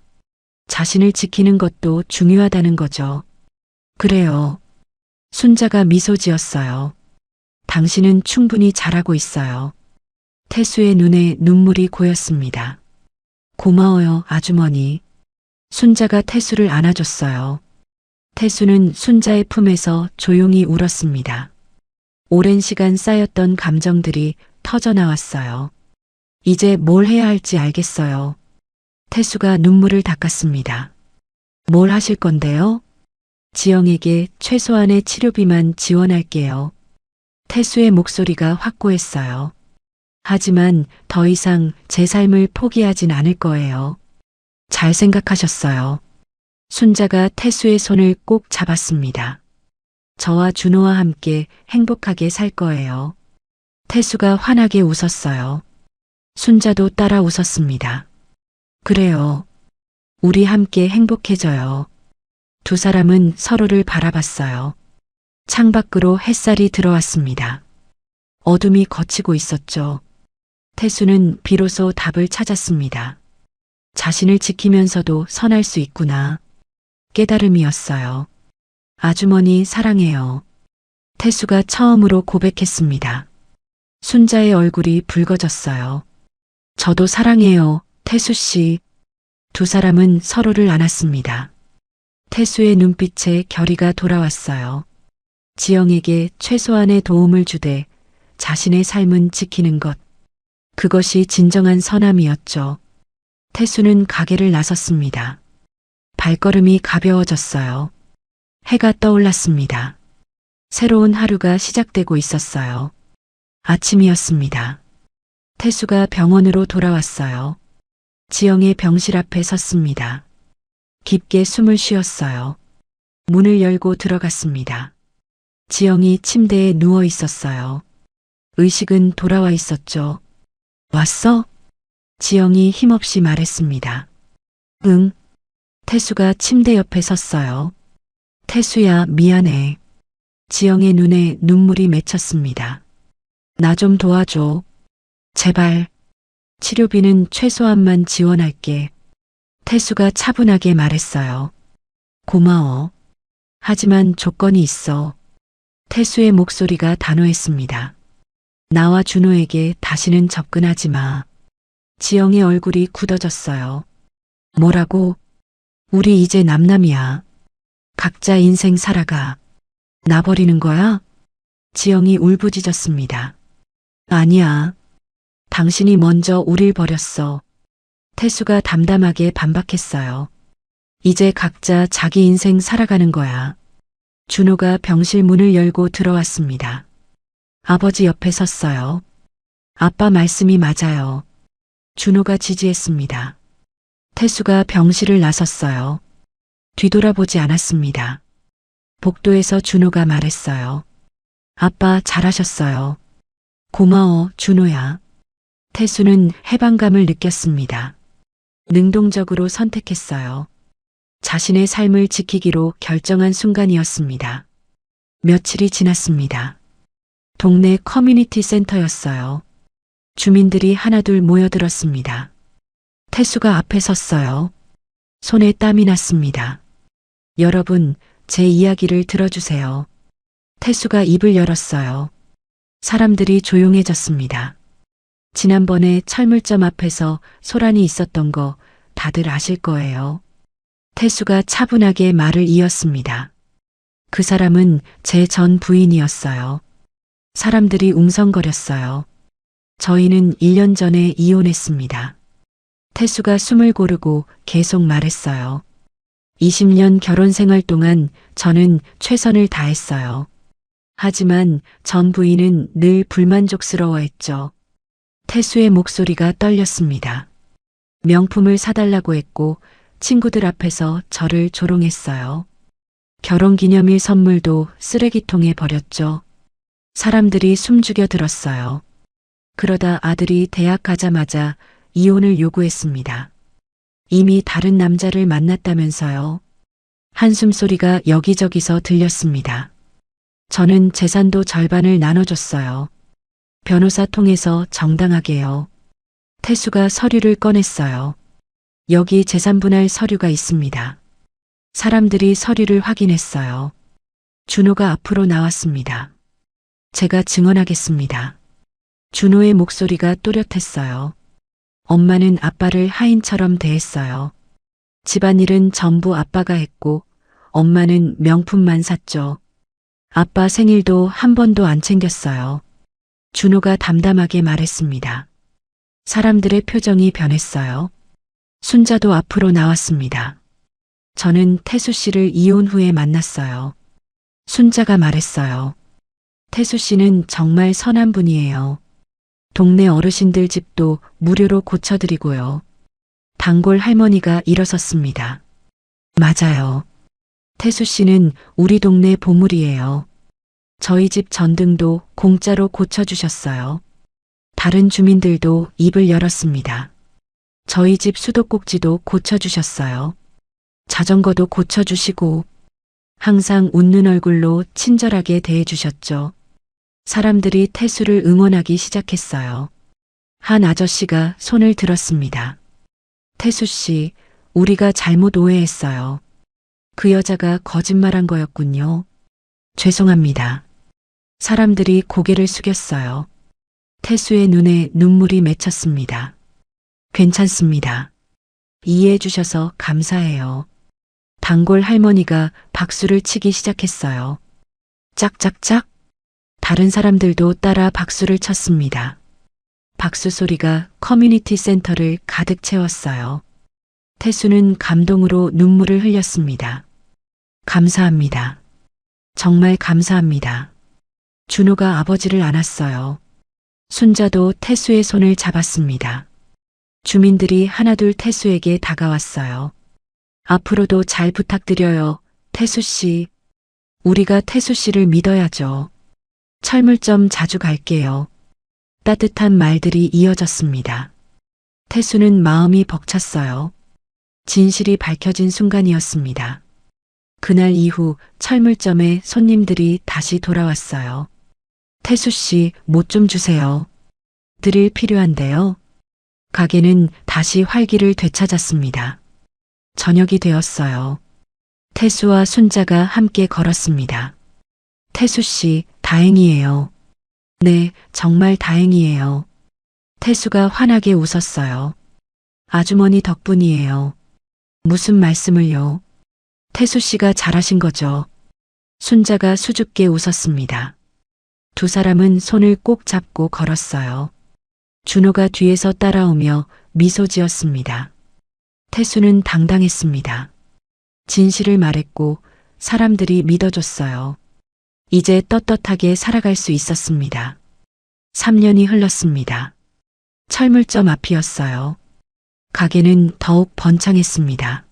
자신을 지키는 것도 중요하다는 거죠. 그래요. 순자가 미소 지었어요. 당신은 충분히 잘하고 있어요. 태수의 눈에 눈물이 고였습니다. 고마워요, 아주머니. 순자가 태수를 안아줬어요. 태수는 순자의 품에서 조용히 울었습니다. 오랜 시간 쌓였던 감정들이 터져나왔어요. 이제 뭘 해야 할지 알겠어요. 태수가 눈물을 닦았습니다. 뭘 하실 건데요? 지영에게 최소한의 치료비만 지원할게요. 태수의 목소리가 확고했어요. 하지만 더 이상 제 삶을 포기하진 않을 거예요. 잘 생각하셨어요. 순자가 태수의 손을 꼭 잡았습니다. 저와 준호와 함께 행복하게 살 거예요. 태수가 환하게 웃었어요. 순자도 따라 웃었습니다. 그래요. 우리 함께 행복해져요. 두 사람은 서로를 바라봤어요. 창밖으로 햇살이 들어왔습니다. 어둠이 걷히고 있었죠. 태수는 비로소 답을 찾았습니다. 자신을 지키면서도 선할 수 있구나. 깨달음이었어요. 아주머니 사랑해요. 태수가 처음으로 고백했습니다. 순자의 얼굴이 붉어졌어요. 저도 사랑해요, 태수 씨. 두 사람은 서로를 안았습니다. 태수의 눈빛에 결의가 돌아왔어요. 지영에게 최소한의 도움을 주되 자신의 삶은 지키는 것. 그것이 진정한 선함이었죠. 태수는 가게를 나섰습니다. 발걸음이 가벼워졌어요. 해가 떠올랐습니다. 새로운 하루가 시작되고 있었어요. 아침이었습니다. 태수가 병원으로 돌아왔어요. 지영의 병실 앞에 섰습니다. 깊게 숨을 쉬었어요. 문을 열고 들어갔습니다. 지영이 침대에 누워 있었어요. 의식은 돌아와 있었죠. 왔어? 지영이 힘없이 말했습니다. 응. 태수가 침대 옆에 섰어요. 태수야, 미안해. 지영의 눈에 눈물이 맺혔습니다. 나 좀 도와줘. 제발. 치료비는 최소한만 지원할게. 태수가 차분하게 말했어요. 고마워. 하지만 조건이 있어. 태수의 목소리가 단호했습니다. 나와 준호에게 다시는 접근하지 마. 지영의 얼굴이 굳어졌어요. 뭐라고? 우리 이제 남남이야. 각자 인생 살아가. 나 버리는 거야? 지영이 울부짖었습니다. 아니야. 당신이 먼저 우릴 버렸어. 태수가 담담하게 반박했어요. 이제 각자 자기 인생 살아가는 거야. 준호가 병실 문을 열고 들어왔습니다. 아버지 옆에 섰어요. 아빠 말씀이 맞아요. 준호가 지지했습니다. 태수가 병실을 나섰어요. 뒤돌아보지 않았습니다. 복도에서 준호가 말했어요. 아빠 잘하셨어요. 고마워, 준호야. 태수는 해방감을 느꼈습니다. 능동적으로 선택했어요. 자신의 삶을 지키기로 결정한 순간이었습니다. 며칠이 지났습니다. 동네 커뮤니티 센터였어요. 주민들이 하나둘 모여들었습니다. 태수가 앞에 섰어요. 손에 땀이 났습니다. 여러분, 제 이야기를 들어주세요. 태수가 입을 열었어요. 사람들이 조용해졌습니다. 지난번에 철물점 앞에서 소란이 있었던 거 다들 아실 거예요. 태수가 차분하게 말을 이었습니다. 그 사람은 제 전 부인이었어요. 사람들이 웅성거렸어요. 저희는 1년 전에 이혼했습니다. 태수가 숨을 고르고 계속 말했어요. 20년 결혼 생활 동안 저는 최선을 다했어요. 하지만 전 부인은 늘 불만족스러워했죠. 태수의 목소리가 떨렸습니다. 명품을 사달라고 했고 친구들 앞에서 저를 조롱했어요. 결혼기념일 선물도 쓰레기통에 버렸죠. 사람들이 숨죽여 들었어요. 그러다 아들이 대학 가자마자 이혼을 요구했습니다. 이미 다른 남자를 만났다면서요. 한숨 소리가 여기저기서 들렸습니다. 저는 재산도 절반을 나눠줬어요. 변호사 통해서 정당하게요. 태수가 서류를 꺼냈어요. 여기 재산분할 서류가 있습니다. 사람들이 서류를 확인했어요. 준호가 앞으로 나왔습니다. 제가 증언하겠습니다. 준호의 목소리가 또렷했어요. 엄마는 아빠를 하인처럼 대했어요. 집안일은 전부 아빠가 했고 엄마는 명품만 샀죠. 아빠 생일도 한 번도 안 챙겼어요. 준호가 담담하게 말했습니다. 사람들의 표정이 변했어요. 순자도 앞으로 나왔습니다. 저는 태수 씨를 이혼 후에 만났어요. 순자가 말했어요. 태수 씨는 정말 선한 분이에요. 동네 어르신들 집도 무료로 고쳐드리고요. 단골 할머니가 일어섰습니다. 맞아요. 태수 씨는 우리 동네 보물이에요. 저희 집 전등도 공짜로 고쳐주셨어요. 다른 주민들도 입을 열었습니다. 저희 집 수도꼭지도 고쳐주셨어요. 자전거도 고쳐주시고 항상 웃는 얼굴로 친절하게 대해주셨죠. 사람들이 태수를 응원하기 시작했어요. 한 아저씨가 손을 들었습니다. 태수 씨, 우리가 잘못 오해했어요. 그 여자가 거짓말한 거였군요. 죄송합니다. 사람들이 고개를 숙였어요. 태수의 눈에 눈물이 맺혔습니다. 괜찮습니다. 이해해 주셔서 감사해요. 단골 할머니가 박수를 치기 시작했어요. 짝짝짝. 다른 사람들도 따라 박수를 쳤습니다. 박수 소리가 커뮤니티 센터를 가득 채웠어요. 태수는 감동으로 눈물을 흘렸습니다. 감사합니다. 정말 감사합니다. 준호가 아버지를 안았어요. 순자도 태수의 손을 잡았습니다. 주민들이 하나둘 태수에게 다가왔어요. 앞으로도 잘 부탁드려요, 태수 씨. 우리가 태수 씨를 믿어야죠. 철물점 자주 갈게요. 따뜻한 말들이 이어졌습니다. 태수는 마음이 벅찼어요. 진실이 밝혀진 순간이었습니다. 그날 이후 철물점에 손님들이 다시 돌아왔어요. 태수 씨, 못 좀 주세요. 드릴 필요한데요. 가게는 다시 활기를 되찾았습니다. 저녁이 되었어요. 태수와 순자가 함께 걸었습니다. 태수 씨, 다행이에요. 네, 정말 다행이에요. 태수가 환하게 웃었어요. 아주머니 덕분이에요. 무슨 말씀을요? 태수 씨가 잘하신 거죠. 순자가 수줍게 웃었습니다. 두 사람은 손을 꼭 잡고 걸었어요. 준호가 뒤에서 따라오며 미소 지었습니다. 태수는 당당했습니다. 진실을 말했고 사람들이 믿어줬어요. 이제 떳떳하게 살아갈 수 있었습니다. 3년이 흘렀습니다. 철물점 앞이었어요. 가게는 더욱 번창했습니다.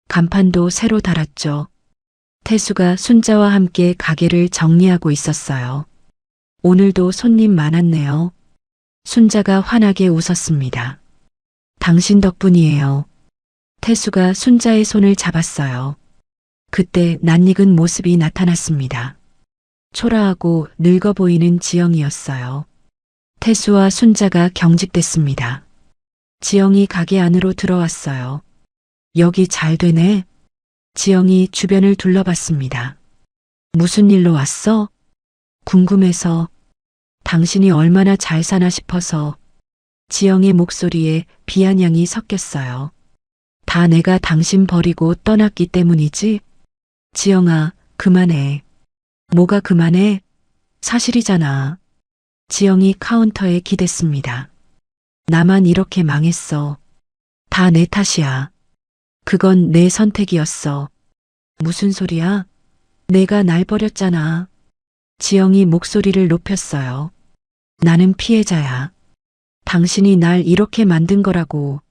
간판도 새로 달았죠. 태수가 순자와 함께 가게를 정리하고 있었어요. 오늘도 손님 많았네요. 순자가 환하게 웃었습니다. 당신 덕분이에요. 태수가 순자의 손을 잡았어요. 그때 낯익은 모습이 나타났습니다. 초라하고 늙어 보이는 지영이었어요. 태수와 순자가 경직됐습니다. 지영이 가게 안으로 들어왔어요. 여기 잘 되네. 지영이 주변을 둘러봤습니다. 무슨 일로 왔어? 궁금해서. 당신이 얼마나 잘 사나 싶어서. 지영의 목소리에 비아냥이 섞였어요. 다 내가 당신 버리고 떠났기 때문이지? 지영아, 그만해. 뭐가 그만해? 사실이잖아. 지영이 카운터에 기댔습니다. 나만 이렇게 망했어. 다 내 탓이야. 그건 내 선택이었어. 무슨 소리야? 내가 날 버렸잖아. 지영이 목소리를 높였어요. 나는 피해자야. 당신이 날 이렇게 만든 거라고.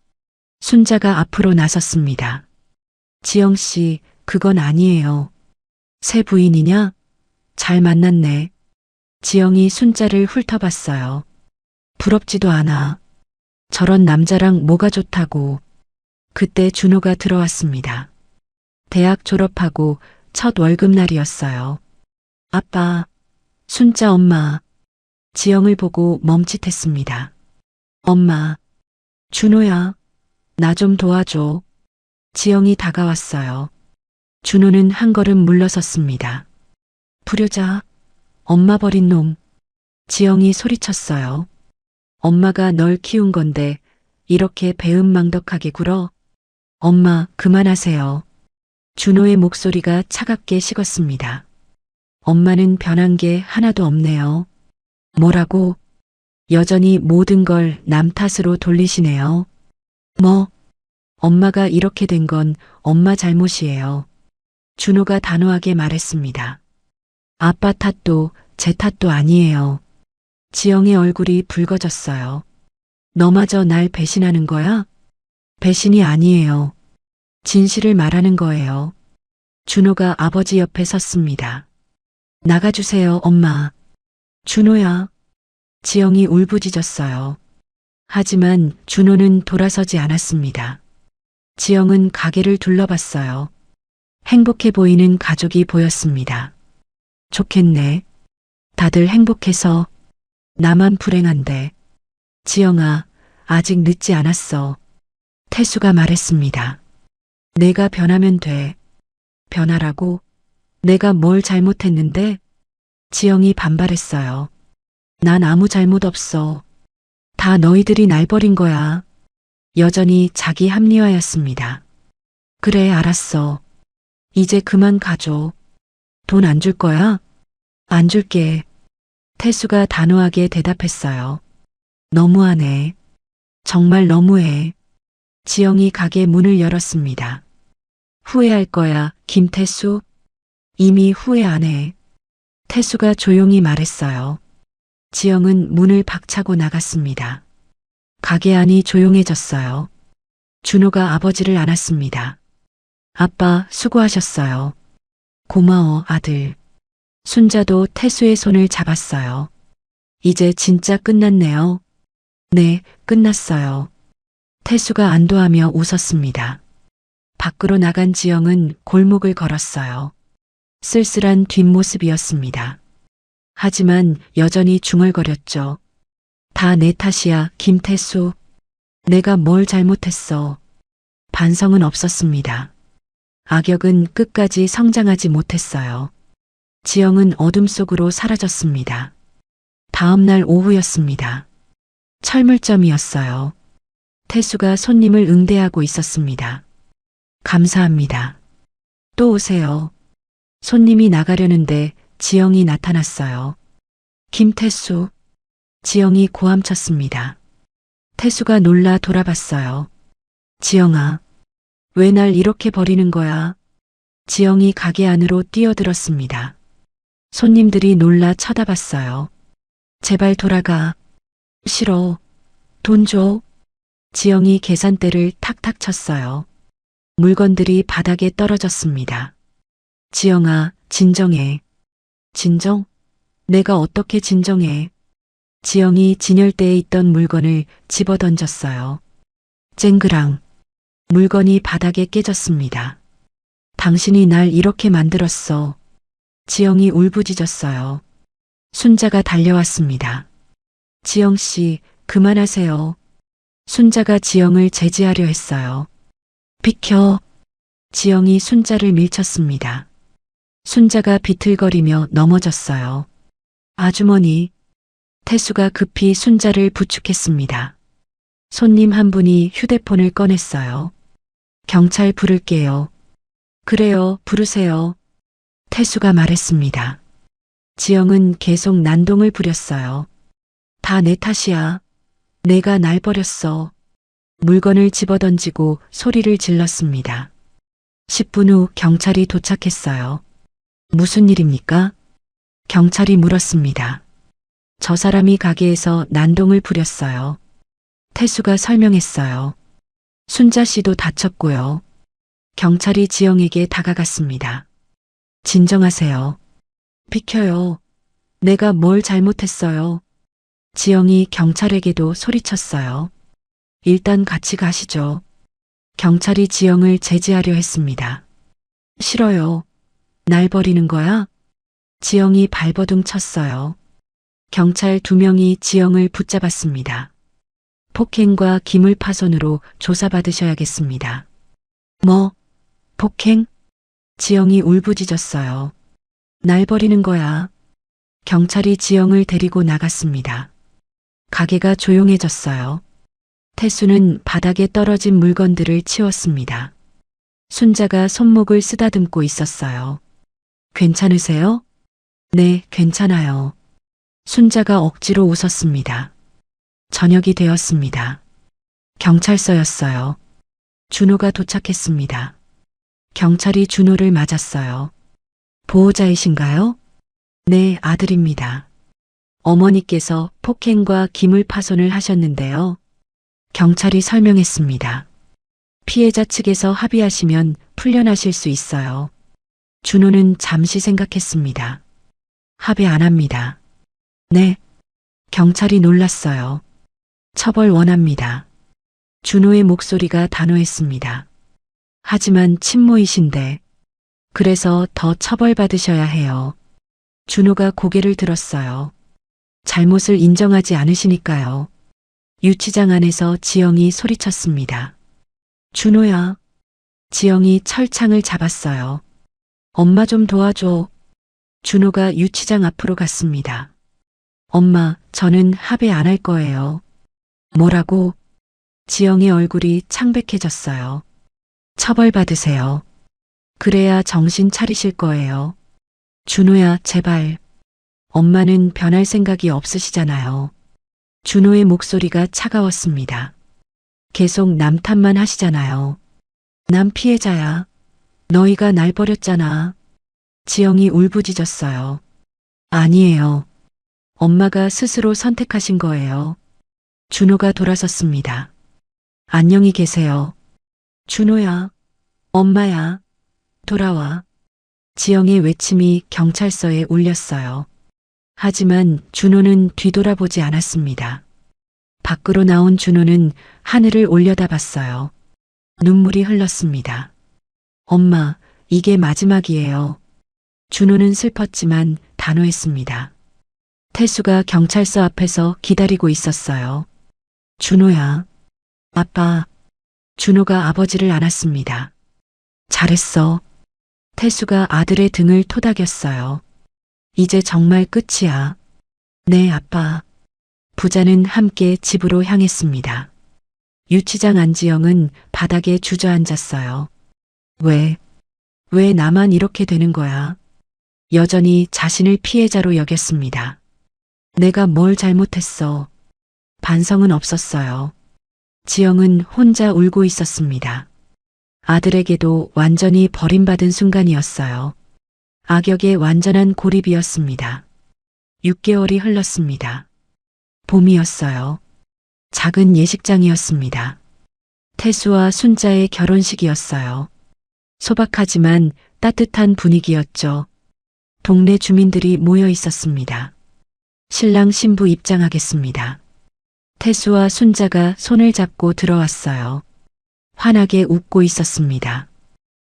순자가 앞으로 나섰습니다. 지영 씨, 그건 아니에요. 새 부인이냐? 잘 만났네. 지영이 순자를 훑어봤어요. 부럽지도 않아. 저런 남자랑 뭐가 좋다고. 그때 준호가 들어왔습니다. 대학 졸업하고 첫 월급날이었어요. 아빠, 순자 엄마. 지영을 보고 멈칫했습니다. 엄마, 준호야, 나 좀 도와줘. 지영이 다가왔어요. 준호는 한 걸음 물러섰습니다. 불효자, 엄마 버린 놈. 지영이 소리쳤어요. 엄마가 널 키운 건데 이렇게 배은망덕하게 굴어? 엄마, 그만하세요. 준호의 목소리가 차갑게 식었습니다. 엄마는 변한 게 하나도 없네요. 뭐라고? 여전히 모든 걸 남 탓으로 돌리시네요. 뭐? 엄마가 이렇게 된 건 엄마 잘못이에요. 준호가 단호하게 말했습니다. 아빠 탓도 제 탓도 아니에요. 지영의 얼굴이 붉어졌어요. 너마저 날 배신하는 거야? 배신이 아니에요. 진실을 말하는 거예요. 준호가 아버지 옆에 섰습니다. 나가주세요, 엄마. 준호야. 지영이 울부짖었어요. 하지만 준호는 돌아서지 않았습니다. 지영은 가게를 둘러봤어요. 행복해 보이는 가족이 보였습니다. 좋겠네. 다들 행복해서 나만 불행한데. 지영아, 아직 늦지 않았어. 태수가 말했습니다. 내가 변하면 돼. 변하라고? 내가 뭘 잘못했는데? 지영이 반발했어요. 난 아무 잘못 없어. 다 너희들이 날 버린 거야. 여전히 자기 합리화였습니다. 그래, 알았어. 이제 그만 가줘. 돈 안 줄 거야? 안 줄게. 태수가 단호하게 대답했어요. 너무하네. 정말 너무해. 지영이 가게 문을 열었습니다. 후회할 거야, 김태수. 이미 후회 안 해. 태수가 조용히 말했어요. 지영은 문을 박차고 나갔습니다. 가게 안이 조용해졌어요. 준호가 아버지를 안았습니다. 아빠, 수고하셨어요. 고마워, 아들. 순자도 태수의 손을 잡았어요. 이제 진짜 끝났네요. 네, 끝났어요. 태수가 안도하며 웃었습니다. 밖으로 나간 지영은 골목을 걸었어요. 쓸쓸한 뒷모습이었습니다. 하지만 여전히 중얼거렸죠. 다 내 탓이야, 김태수. 내가 뭘 잘못했어. 반성은 없었습니다. 악역은 끝까지 성장하지 못했어요. 지영은 어둠 속으로 사라졌습니다. 다음 날 오후였습니다. 철물점이었어요. 태수가 손님을 응대하고 있었습니다. 감사합니다. 또 오세요. 손님이 나가려는데 지영이 나타났어요. 김태수. 지영이 고함쳤습니다. 태수가 놀라 돌아봤어요. 지영아, 왜 날 이렇게 버리는 거야? 지영이 가게 안으로 뛰어들었습니다. 손님들이 놀라 쳐다봤어요. 제발 돌아가. 싫어. 돈 줘. 지영이 계산대를 탁탁 쳤어요. 물건들이 바닥에 떨어졌습니다. 지영아, 진정해. 진정? 내가 어떻게 진정해? 지영이 진열대에 있던 물건을 집어 던졌어요. 쨍그랑. 물건이 바닥에 깨졌습니다. 당신이 날 이렇게 만들었어. 지영이 울부짖었어요. 순자가 달려왔습니다. 지영 씨, 그만하세요. 순자가 지영을 제지하려 했어요. 비켜. 지영이 순자를 밀쳤습니다. 순자가 비틀거리며 넘어졌어요. 아주머니. 태수가 급히 순자를 부축했습니다. 손님 한 분이 휴대폰을 꺼냈어요. 경찰 부를게요. 그래요, 부르세요. 태수가 말했습니다. 지영은 계속 난동을 부렸어요. 다 내 탓이야. 내가 날 버렸어. 물건을 집어던지고 소리를 질렀습니다. 10분 후 경찰이 도착했어요. 무슨 일입니까? 경찰이 물었습니다. 저 사람이 가게에서 난동을 부렸어요. 태수가 설명했어요. 순자 씨도 다쳤고요. 경찰이 지영에게 다가갔습니다. 진정하세요. 비켜요. 내가 뭘 잘못했어요. 지영이 경찰에게도 소리쳤어요. 일단 같이 가시죠. 경찰이 지영을 제지하려 했습니다. 싫어요. 날 버리는 거야? 지영이 발버둥 쳤어요. 경찰 2명이 지영을 붙잡았습니다. 폭행과 기물파손으로 조사받으셔야겠습니다. 뭐? 폭행? 지영이 울부짖었어요. 날 버리는 거야. 경찰이 지영을 데리고 나갔습니다. 가게가 조용해졌어요. 태수는 바닥에 떨어진 물건들을 치웠습니다. 순자가 손목을 쓰다듬고 있었어요. 괜찮으세요? 네, 괜찮아요. 순자가 억지로 웃었습니다. 저녁이 되었습니다. 경찰서였어요. 준호가 도착했습니다. 경찰이 준호를 맞았어요. 보호자이신가요? 네, 아들입니다. 어머니께서 폭행과 기물 파손을 하셨는데요. 경찰이 설명했습니다. 피해자 측에서 합의하시면 풀려나실 수 있어요. 준호는 잠시 생각했습니다. 합의 안 합니다. 네. 경찰이 놀랐어요. 처벌 원합니다. 준호의 목소리가 단호했습니다. 하지만 친모이신데, 그래서 더 처벌받으셔야 해요. 준호가 고개를 들었어요. 잘못을 인정하지 않으시니까요. 유치장 안에서 지영이 소리쳤습니다. 준호야. 지영이 철창을 잡았어요. 엄마 좀 도와줘. 준호가 유치장 앞으로 갔습니다. 엄마, 저는 합의 안 할 거예요. 뭐라고? 지영의 얼굴이 창백해졌어요. 처벌받으세요. 그래야 정신 차리실 거예요. 준호야, 제발. 엄마는 변할 생각이 없으시잖아요. 준호의 목소리가 차가웠습니다. 계속 남 탓만 하시잖아요. 남 피해자야. 너희가 날 버렸잖아. 지영이 울부짖었어요. 아니에요. 엄마가 스스로 선택하신 거예요. 준호가 돌아섰습니다. 안녕히 계세요. 준호야. 엄마야. 돌아와. 지영의 외침이 경찰서에 울렸어요. 하지만 준호는 뒤돌아보지 않았습니다. 밖으로 나온 준호는 하늘을 올려다봤어요. 눈물이 흘렀습니다. 엄마, 이게 마지막이에요. 준호는 슬펐지만 단호했습니다. 태수가 경찰서 앞에서 기다리고 있었어요. 준호야. 아빠. 준호가 아버지를 안았습니다. 잘했어. 태수가 아들의 등을 토닥였어요. 이제 정말 끝이야. 네, 아빠. 부자는 함께 집으로 향했습니다. 유치장 안지영은 바닥에 주저앉았어요. 왜 나만 이렇게 되는 거야? 여전히 자신을 피해자로 여겼습니다. 내가 뭘 잘못했어? 반성은 없었어요. 지영은 혼자 울고 있었습니다. 아들에게도 완전히 버림받은 순간이었어요. 악역의 완전한 고립이었습니다. 6개월이 흘렀습니다. 봄이었어요. 작은 예식장이었습니다. 태수와 순자의 결혼식이었어요. 소박하지만 따뜻한 분위기였죠. 동네 주민들이 모여 있었습니다. 신랑 신부 입장하겠습니다. 태수와 순자가 손을 잡고 들어왔어요. 환하게 웃고 있었습니다.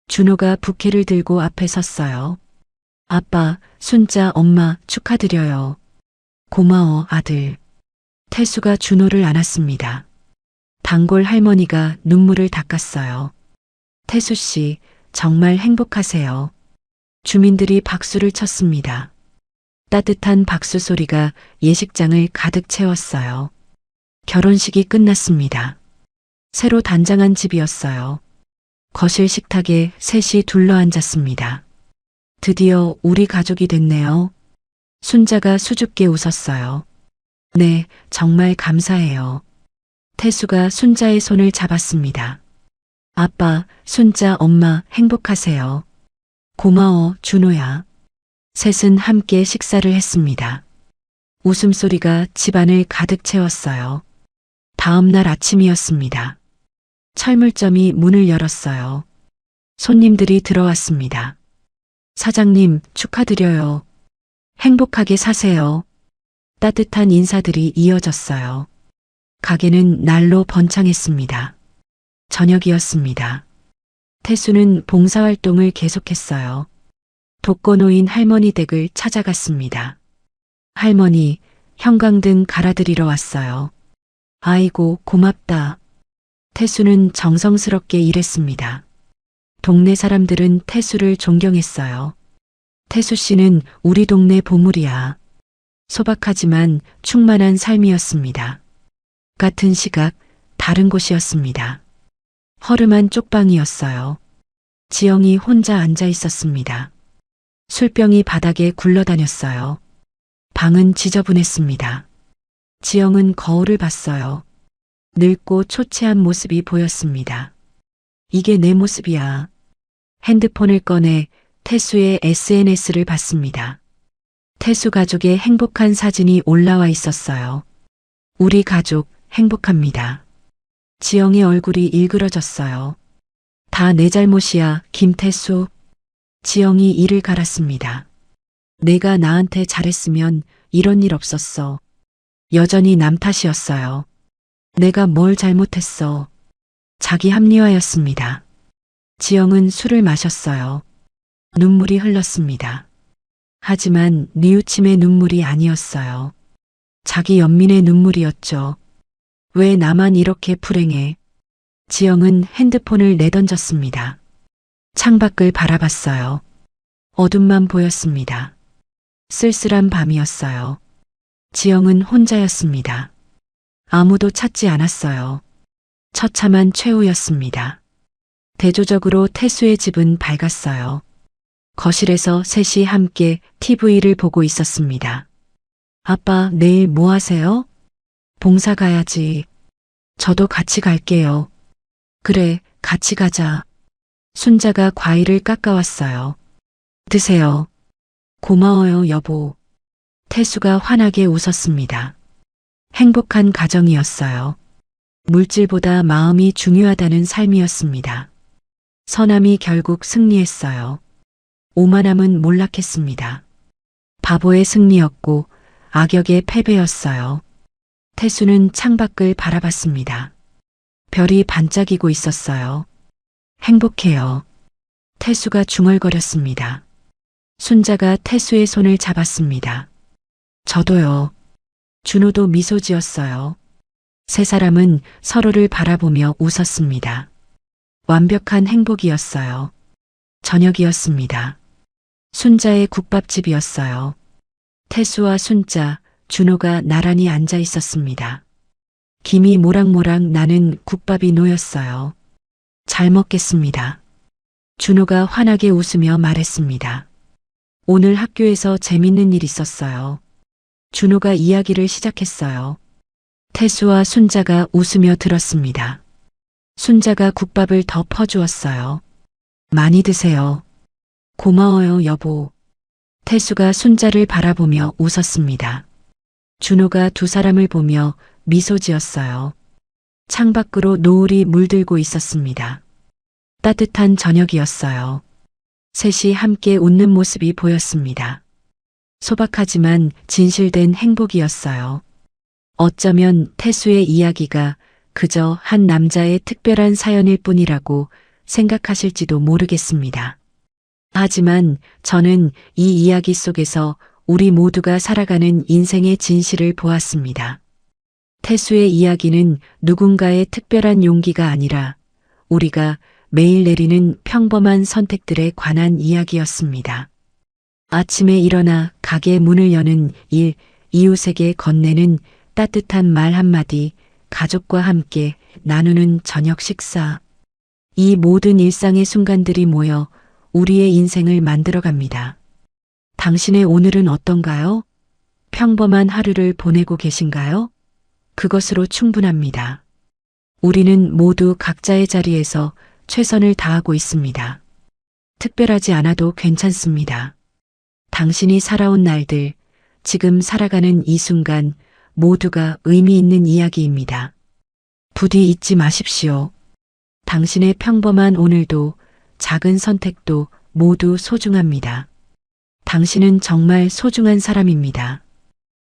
준호가 부케를 들고 앞에 섰어요. 아빠, 순자, 엄마 축하드려요. 고마워, 아들. 태수가 준호를 안았습니다. 단골 할머니가 눈물을 닦았어요. 태수 씨, 정말 행복하세요. 주민들이 박수를 쳤습니다. 따뜻한 박수 소리가 예식장을 가득 채웠어요. 결혼식이 끝났습니다. 새로 단장한 집이었어요. 거실 식탁에 셋이 둘러앉았습니다. 드디어 우리 가족이 됐네요. 순자가 수줍게 웃었어요. 네, 정말 감사해요. 태수가 순자의 손을 잡았습니다. 아빠, 순자, 엄마 행복하세요. 고마워, 준호야. 셋은 함께 식사를 했습니다. 웃음소리가 집안을 가득 채웠어요. 다음 날 아침이었습니다. 철물점이 문을 열었어요. 손님들이 들어왔습니다. 사장님, 축하드려요. 행복하게 사세요. 따뜻한 인사들이 이어졌어요. 가게는 날로 번창했습니다. 저녁이었습니다. 태수는 봉사활동을 계속했어요. 독거노인 할머니 댁을 찾아갔습니다. 할머니, 형광등 갈아드리러 왔어요. 아이고, 고맙다. 태수는 정성스럽게 일했습니다. 동네 사람들은 태수를 존경했어요. 태수 씨는 우리 동네 보물이야. 소박하지만 충만한 삶이었습니다. 같은 시각, 다른 곳이었습니다. 허름한 쪽방이었어요. 지영이 혼자 앉아 있었습니다. 술병이 바닥에 굴러다녔어요. 방은 지저분했습니다. 지영은 거울을 봤어요. 늙고 초췌한 모습이 보였습니다. 이게 내 모습이야. 핸드폰을 꺼내 태수의 SNS를 봤습니다. 태수 가족의 행복한 사진이 올라와 있었어요. 우리 가족 행복합니다. 지영의 얼굴이 일그러졌어요. 다 내 잘못이야, 김태수. 지영이 이를 갈았습니다. 내가 나한테 잘했으면 이런 일 없었어. 여전히 남 탓이었어요. 내가 뭘 잘못했어. 자기 합리화였습니다. 지영은 술을 마셨어요. 눈물이 흘렀습니다. 하지만 뉘우침의 눈물이 아니었어요. 자기 연민의 눈물이었죠. 왜 나만 이렇게 불행해? 지영은 핸드폰을 내던졌습니다. 창밖을 바라봤어요. 어둠만 보였습니다. 쓸쓸한 밤이었어요. 지영은 혼자였습니다. 아무도 찾지 않았어요. 처참한 최후였습니다. 대조적으로 태수의 집은 밝았어요. 거실에서 셋이 함께 TV를 보고 있었습니다. 아빠, 내일 뭐 하세요? 봉사 가야지. 저도 같이 갈게요. 그래, 같이 가자. 순자가 과일을 깎아왔어요. 드세요. 고마워요, 여보. 태수가 환하게 웃었습니다. 행복한 가정이었어요. 물질보다 마음이 중요하다는 삶이었습니다. 선함이 결국 승리했어요. 오만함은 몰락했습니다. 바보의 승리였고 악역의 패배였어요. 태수는 창밖을 바라봤습니다. 별이 반짝이고 있었어요. 행복해요. 태수가 중얼거렸습니다. 순자가 태수의 손을 잡았습니다. 저도요. 준호도 미소 지었어요. 세 사람은 서로를 바라보며 웃었습니다. 완벽한 행복이었어요. 저녁이었습니다. 순자의 국밥집이었어요. 태수와 순자, 준호가 나란히 앉아 있었습니다. 김이 모락모락 나는 국밥이 놓였어요. 잘 먹겠습니다. 준호가 환하게 웃으며 말했습니다. 오늘 학교에서 재밌는 일 있었어요. 준호가 이야기를 시작했어요. 태수와 순자가 웃으며 들었습니다. 순자가 국밥을 더 퍼주었어요. 많이 드세요. 고마워요, 여보. 태수가 순자를 바라보며 웃었습니다. 준호가 두 사람을 보며 미소 지었어요. 창밖으로 노을이 물들고 있었습니다. 따뜻한 저녁이었어요. 셋이 함께 웃는 모습이 보였습니다. 소박하지만 진실된 행복이었어요. 어쩌면 태수의 이야기가 그저 한 남자의 특별한 사연일 뿐이라고 생각하실지도 모르겠습니다. 하지만 저는 이 이야기 속에서 우리 모두가 살아가는 인생의 진실을 보았습니다. 태수의 이야기는 누군가의 특별한 용기가 아니라 우리가 매일 내리는 평범한 선택들에 관한 이야기였습니다. 아침에 일어나 가게 문을 여는 일, 이웃에게 건네는 따뜻한 말 한마디, 가족과 함께 나누는 저녁 식사. 이 모든 일상의 순간들이 모여 우리의 인생을 만들어갑니다. 당신의 오늘은 어떤가요? 평범한 하루를 보내고 계신가요? 그것으로 충분합니다. 우리는 모두 각자의 자리에서 최선을 다하고 있습니다. 특별하지 않아도 괜찮습니다. 당신이 살아온 날들, 지금 살아가는 이 순간 모두가 의미 있는 이야기입니다. 부디 잊지 마십시오. 당신의 평범한 오늘도 작은 선택도 모두 소중합니다. 당신은 정말 소중한 사람입니다.